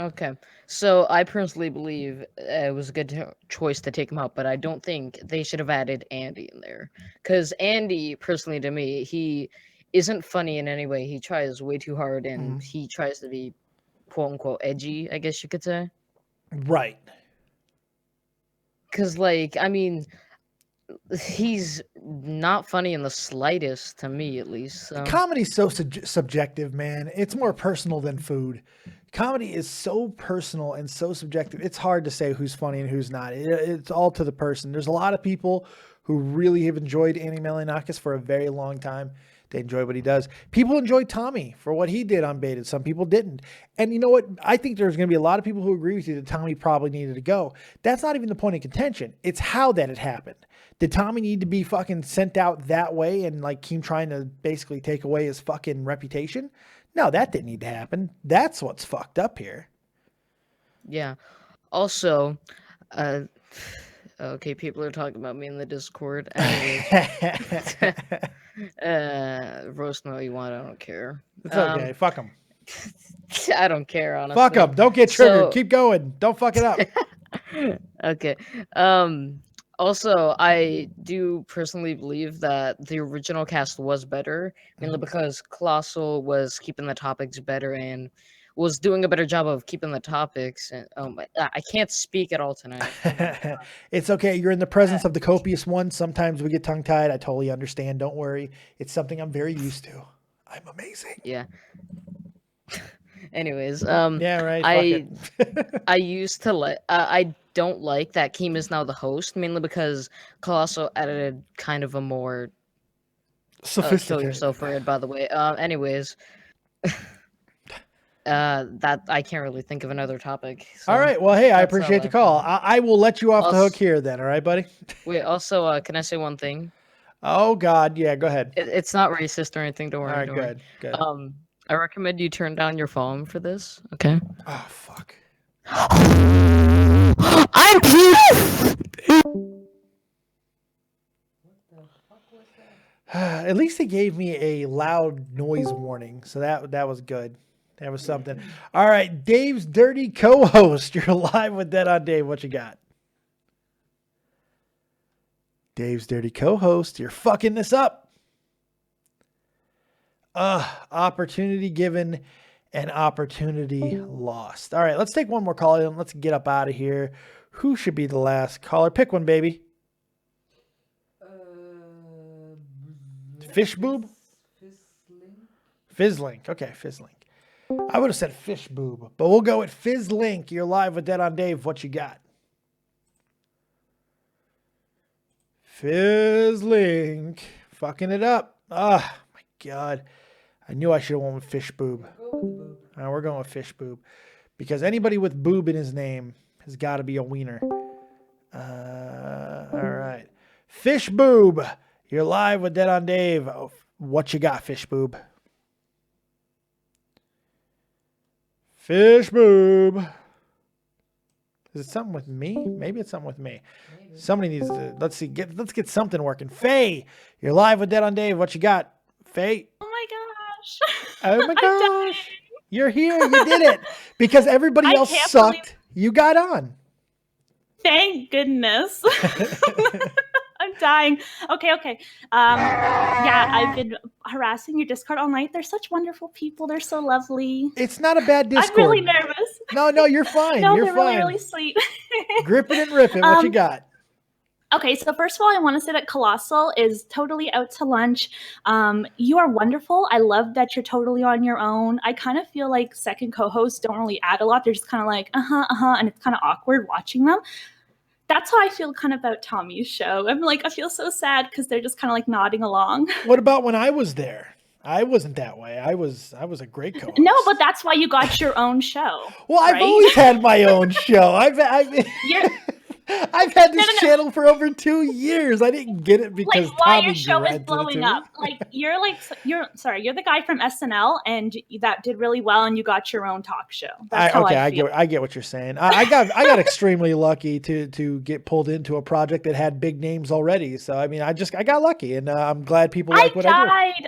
Okay, so I personally believe it was a good choice to take him out, but I don't think they should have added Andy in there. Because Andy, personally to me, he isn't funny in any way. He tries way too hard, and he tries to be quote-unquote edgy, I guess you could say. Right. Because, like, I mean, he's not funny in the slightest, to me at least. So. Comedy's so subjective, man. It's more personal than food. Comedy is so personal and so subjective. It's hard to say who's funny and who's not. It's all to the person. There's a lot of people who really have enjoyed Andy Milonakis for a very long time. They enjoy what he does. People enjoy Tommy for what he did on Baited. Some people didn't. And you know what? I think there's going to be a lot of people who agree with you that Tommy probably needed to go. That's not even the point of contention. It's how that had happened. Did Tommy need to be fucking sent out that way and like keep trying to basically take away his fucking reputation? No, that didn't need to happen. That's what's fucked up here. Yeah. Also, okay, people are talking about me in the Discord. Roast me all you want. I don't care. It's okay. Fuck them. I don't care, honestly. Fuck them. Don't get triggered. Keep going. Don't fuck it up. Okay. Also, I do personally believe that the original cast was better, mainly because Colossal was keeping the topics better and was doing a better job of keeping the topics. And I can't speak at all tonight. It's okay. You're in the presence of the copious one. Sometimes we get tongue-tied. I totally understand. Don't worry. It's something I'm very used to. I'm amazing. Yeah. Anyways, yeah, right. I used to I don't like that Keem is now the host, mainly because Colossal added kind of a more sophisticated. Kill yourself word, by the way. Anyways, that I can't really think of another topic. So all right. Well, hey, I appreciate the call. I will let you off the hook here then. All right, buddy. Wait. Also, can I say one thing? Oh God, yeah. Go ahead. It's not racist or anything. Don't worry. All right, good. I recommend you turn down your phone for this. Okay. Oh fuck. I'm At least he gave me a loud noise warning, so that was good. That was something. All right, Dave's dirty co-host. You're live with Dead on Dave. What you got? Dave's dirty co-host. You're fucking this up. Opportunity given and opportunity lost. All right, let's take one more call and let's get up out of here. Who should be the last caller? Pick one, baby. Fish boob? Fizzlink. Okay, Fizzlink. I would have said fish boob, but we'll go with Fizzlink. You're live with Dead on Dave. What you got? Fizzlink. Fucking it up. Oh, my God. I knew I should have went with fish boob. We're going with fish boob. Because anybody with boob in his name has got to be a wiener. All right. Fish boob. You're live with Dead on Dave. Oh, what you got, fish boob? Fish boob. Is it something with me? Maybe it's something with me. Maybe. Somebody needs to, let's get something working. Faye, you're live with Dead on Dave. What you got? Faye. Oh my gosh. Oh my gosh. You're here. You did it. Because everybody else sucked. You got on. Thank goodness. I'm dying. Okay. Yeah, I've been harassing your Discord all night. They're such wonderful people. They're so lovely. It's not a bad Discord. I'm really nervous. No, you're fine. No, you're they're fine. really sweet. Grip it and rip it. What you got? Okay, so first of all, I want to say that Colossal is totally out to lunch. You are wonderful. I love that you're totally on your own. I kind of feel like second co-hosts don't really add a lot. They're just kind of like, and it's kind of awkward watching them. That's how I feel kind of about Tommy's show. I'm like, I feel so sad because they're just kind of like nodding along. What about when I was there? I wasn't that way. I was a great co-host. No, but that's why you got your own show. Well, I've always had my own show. I've had this channel for over 2 years. I didn't get it because like why Tommy your show is rented blowing it up. Like you're the guy from SNL and that did really well and you got your own talk show. That's how I feel. I get what you're saying. I got extremely lucky to get pulled into a project that had big names already. So I mean, I got lucky, and I'm glad people like what I do.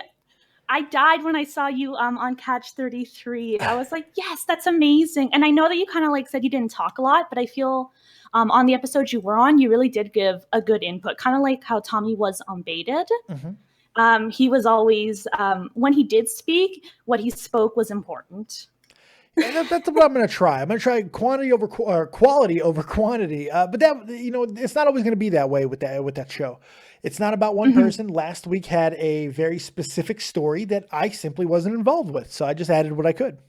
I died when I saw you on Catch 33. I was like, yes, that's amazing. And I know that you kind of like said you didn't talk a lot, but I feel on the episode you were on, you really did give a good input, kind of like how Tommy was on Baited. Mm-hmm. He was always, when he did speak, what he spoke was important. Yeah, that's what I'm going to try. I'm going to try quality over quantity. But that, it's not always going to be that way with that show. It's not about one person. Last week had a very specific story that I simply wasn't involved with. So I just added what I could.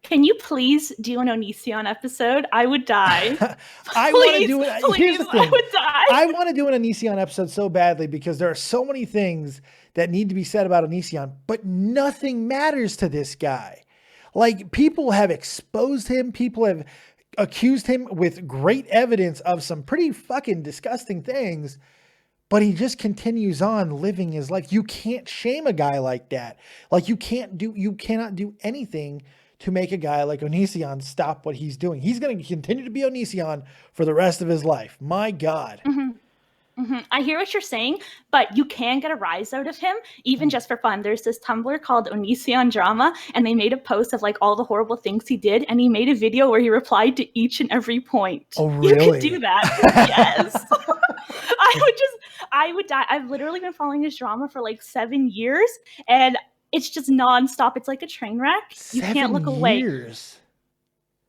Can you please do an Onision episode? I would die. I want to do it. Here's the thing. I would die. I want to do an Onision episode so badly because there are so many things that need to be said about Onision, but nothing matters to this guy. Like, people have exposed him. People have accused him with great evidence of some pretty fucking disgusting things, but he just continues on living his life. You can't shame a guy like that. Like, you cannot do anything to make a guy like Onision stop what he's doing. He's going to continue to be Onision for the rest of his life. My God. I hear what you're saying, but you can get a rise out of him, even just for fun. There's this Tumblr called Onision Drama, and they made a post of like all the horrible things he did, and he made a video where he replied to each and every point. Oh, really? You could do that. Yes. I would die. I've literally been following his drama for like 7 years, and it's just nonstop. It's like a train wreck. You can't look away. 7 years.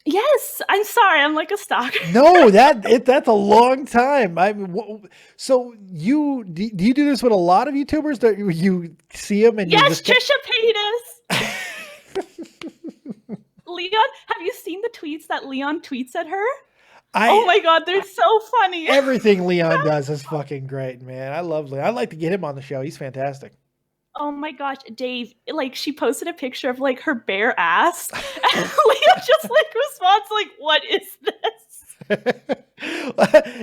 Yes, I'm sorry. I'm like a stalker. No, that's a long time. I mean, so do you do this with a lot of YouTubers that you see them and yes, Trisha Paytas. Leon, have you seen the tweets that Leon tweets at her? Oh my God, they're so funny. Everything Leon does is fucking great, man. I love Leon. I'd like to get him on the show. He's fantastic. Oh my gosh, Dave, like she posted a picture of like her bare ass and Leon just like responds like, what is this?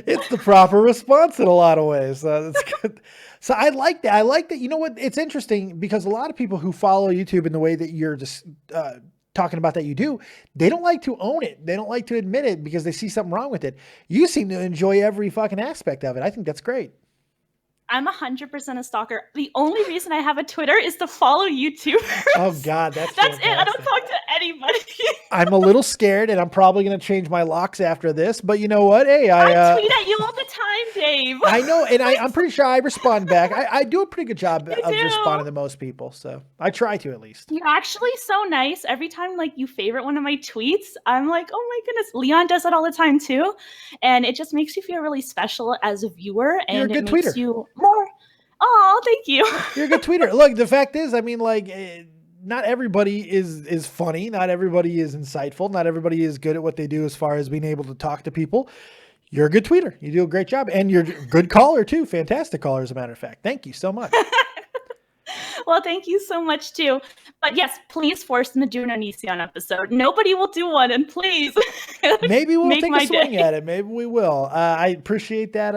It's the proper response in a lot of ways. That's good. So I like that. I like that. You know what? It's interesting because a lot of people who follow YouTube in the way that you're just talking about that you do, they don't like to own it. They don't like to admit it because they see something wrong with it. You seem to enjoy every fucking aspect of it. I think that's great. I'm 100% a stalker. The only reason I have a Twitter is to follow YouTubers. Oh God, that's it. I don't talk to anybody. I'm a little scared, and I'm probably going to change my locks after this. But you know what? Hey, I tweet at you all the time, Dave. I know, and I'm pretty sure I respond back. I do a pretty good job of responding to most people, so I try to at least. You're actually so nice. Every time like you favorite one of my tweets, I'm like, oh my goodness. Leon does that all the time too, and it just makes you feel really special as a viewer, and You're a good it makes tweeter. you more. Oh, thank you. You're a good tweeter. Look, the fact is, I mean, like, not everybody is funny. Not everybody is insightful. Not everybody is good at what they do as far as being able to talk to people. You're a good tweeter. You do a great job. And you're a good caller, too. Fantastic caller, as a matter of fact. Thank you so much. Well, thank you so much, too. But yes, please force them to do an Onision episode. Nobody will do one, and please. Maybe we'll take a swing day. at it. Maybe we will. I appreciate that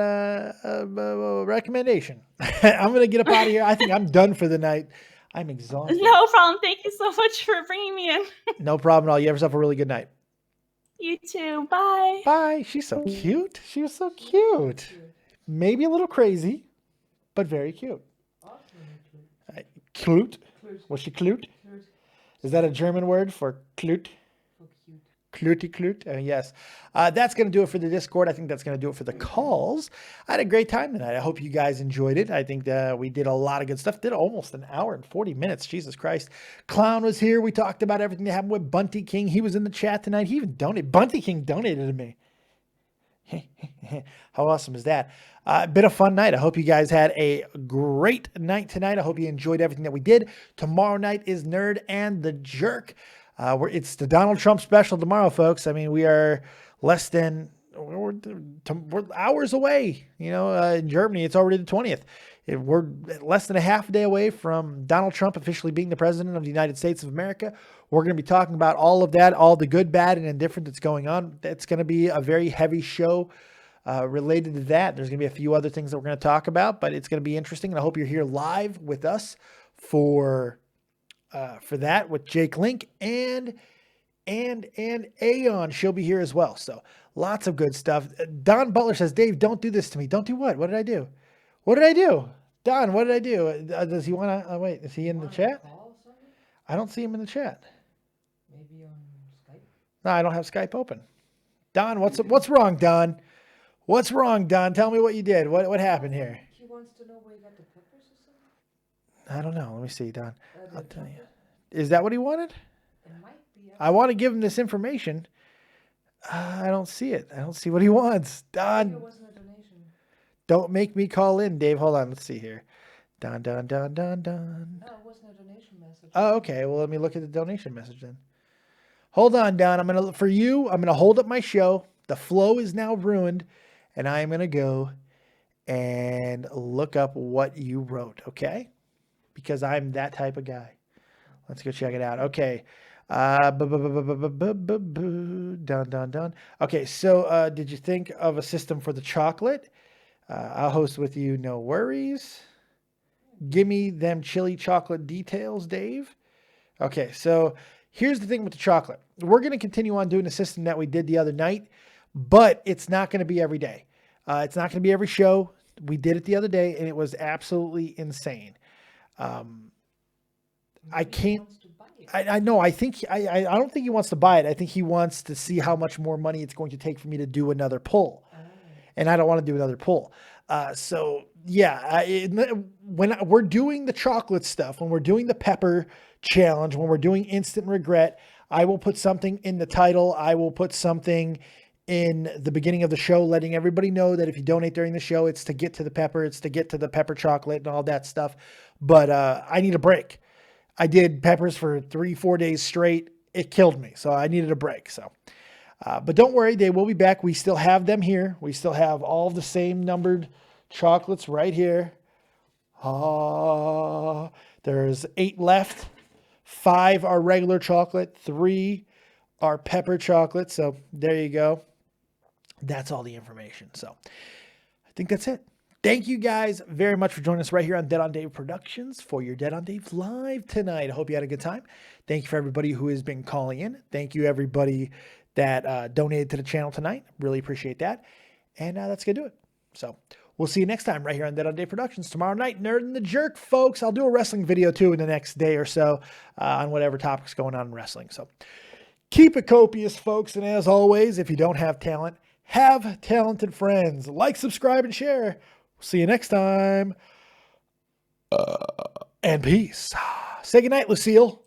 recommendation. I'm going to get up out of here. I think I'm done for the night. I'm exhausted. No problem. Thank you so much for bringing me in. No problem at all. You have yourself a really good night. You too. Bye. Bye. She's so cute. She was so cute. Maybe a little crazy, but very cute. Klut? Was she Klut? Is that a German word for Klut? Kluty Klut? Yes. That's going to do it for the Discord. I think that's going to do it for the calls. I had a great time tonight. I hope you guys enjoyed it. I think we did a lot of good stuff. Did almost an hour and 40 minutes. Jesus Christ. Clown was here. We talked about everything that happened with BuntyKing. He was in the chat tonight. He even donated. BuntyKing donated to me. How awesome is that? Been a fun night. I hope you guys had a great night tonight. I hope you enjoyed everything that we did. Tomorrow night is Nerd and the Jerk. It's the Donald Trump special tomorrow, folks. I mean, we are less than we're hours away. You know, in Germany, it's already the 20th. We're less than a half a day away from Donald Trump officially being the president of the United States of America. We're going to be talking about all of that, all the good, bad, and indifferent that's going on. It's going to be a very heavy show related to that. There's going to be a few other things that we're going to talk about, but it's going to be interesting. And I hope you're here live with us for that with Jake Link and Aeon. She'll be here as well. So lots of good stuff. Don Butler says, Dave, don't do this to me. Don't do what? What did I do? What did I do? Don, what did I do? Does he want to, wait, is he in the chat? I don't see him in the chat. Maybe on Skype? No, I don't have Skype open. Don, what's wrong, Don? What's wrong, Don? Tell me what you did. What happened here? He wants to know where you got the peppers or something? I don't know. Let me see, Don. I'll tell you. Is that what he wanted? It might be. I want to give him this information. I don't see it. I don't see what he wants. Don. It wasn't a donation. Don't make me call in, Dave. Hold on. Let's see here. Don. No, it wasn't a donation message. Oh, okay. Well, let me look at the donation message then. Hold on, Don. I'm going to hold up my show. The flow is now ruined, and I'm going to go and look up what you wrote, okay? Because I'm that type of guy. Let's go check it out. Okay. Done. Okay, so did you think of a system for the chocolate? I'll host with you, no worries. Give me them chili chocolate details, Dave. Okay, so here's the thing with the chocolate. We're going to continue on doing the system that we did the other night, but it's not going to be every day. It's not going to be every show. We did it the other day, and it was absolutely insane. I can't. I know. I think I don't think he wants to buy it. I think he wants to see how much more money it's going to take for me to do another pull, and I don't want to do another pull. So yeah, when we're doing the chocolate stuff, when we're doing the pepper challenge, when we're doing instant regret, I will put something in the title. I will put something in the beginning of the show, letting everybody know that if you donate during the show, it's to get to the pepper, it's to get to the pepper chocolate and all that stuff. But I need a break. I did peppers for 3-4 days straight. It killed me. So I needed a break. So, but don't worry, they will be back. We still have them here. We still have all the same numbered chocolates right here. There's 8 left. 5 are regular chocolate. 3 are pepper chocolate. So there you go. That's all the information. So I think that's it. Thank you guys very much for joining us right here on Dead on Dave Productions for your Dead on Dave live tonight. I hope you had a good time. Thank you for everybody who has been calling in. Thank you everybody that donated to the channel tonight. Really appreciate that. And that's going to do it. So we'll see you next time right here on Dead on Dave Productions. Tomorrow night, Nerd and the Jerk, folks. I'll do a wrestling video too in the next day or so on whatever topic's going on in wrestling. So keep it copious, folks. And as always, if you don't have talent, have talented friends. Like, subscribe, and share. See you next time. And peace. Say goodnight, Lucille.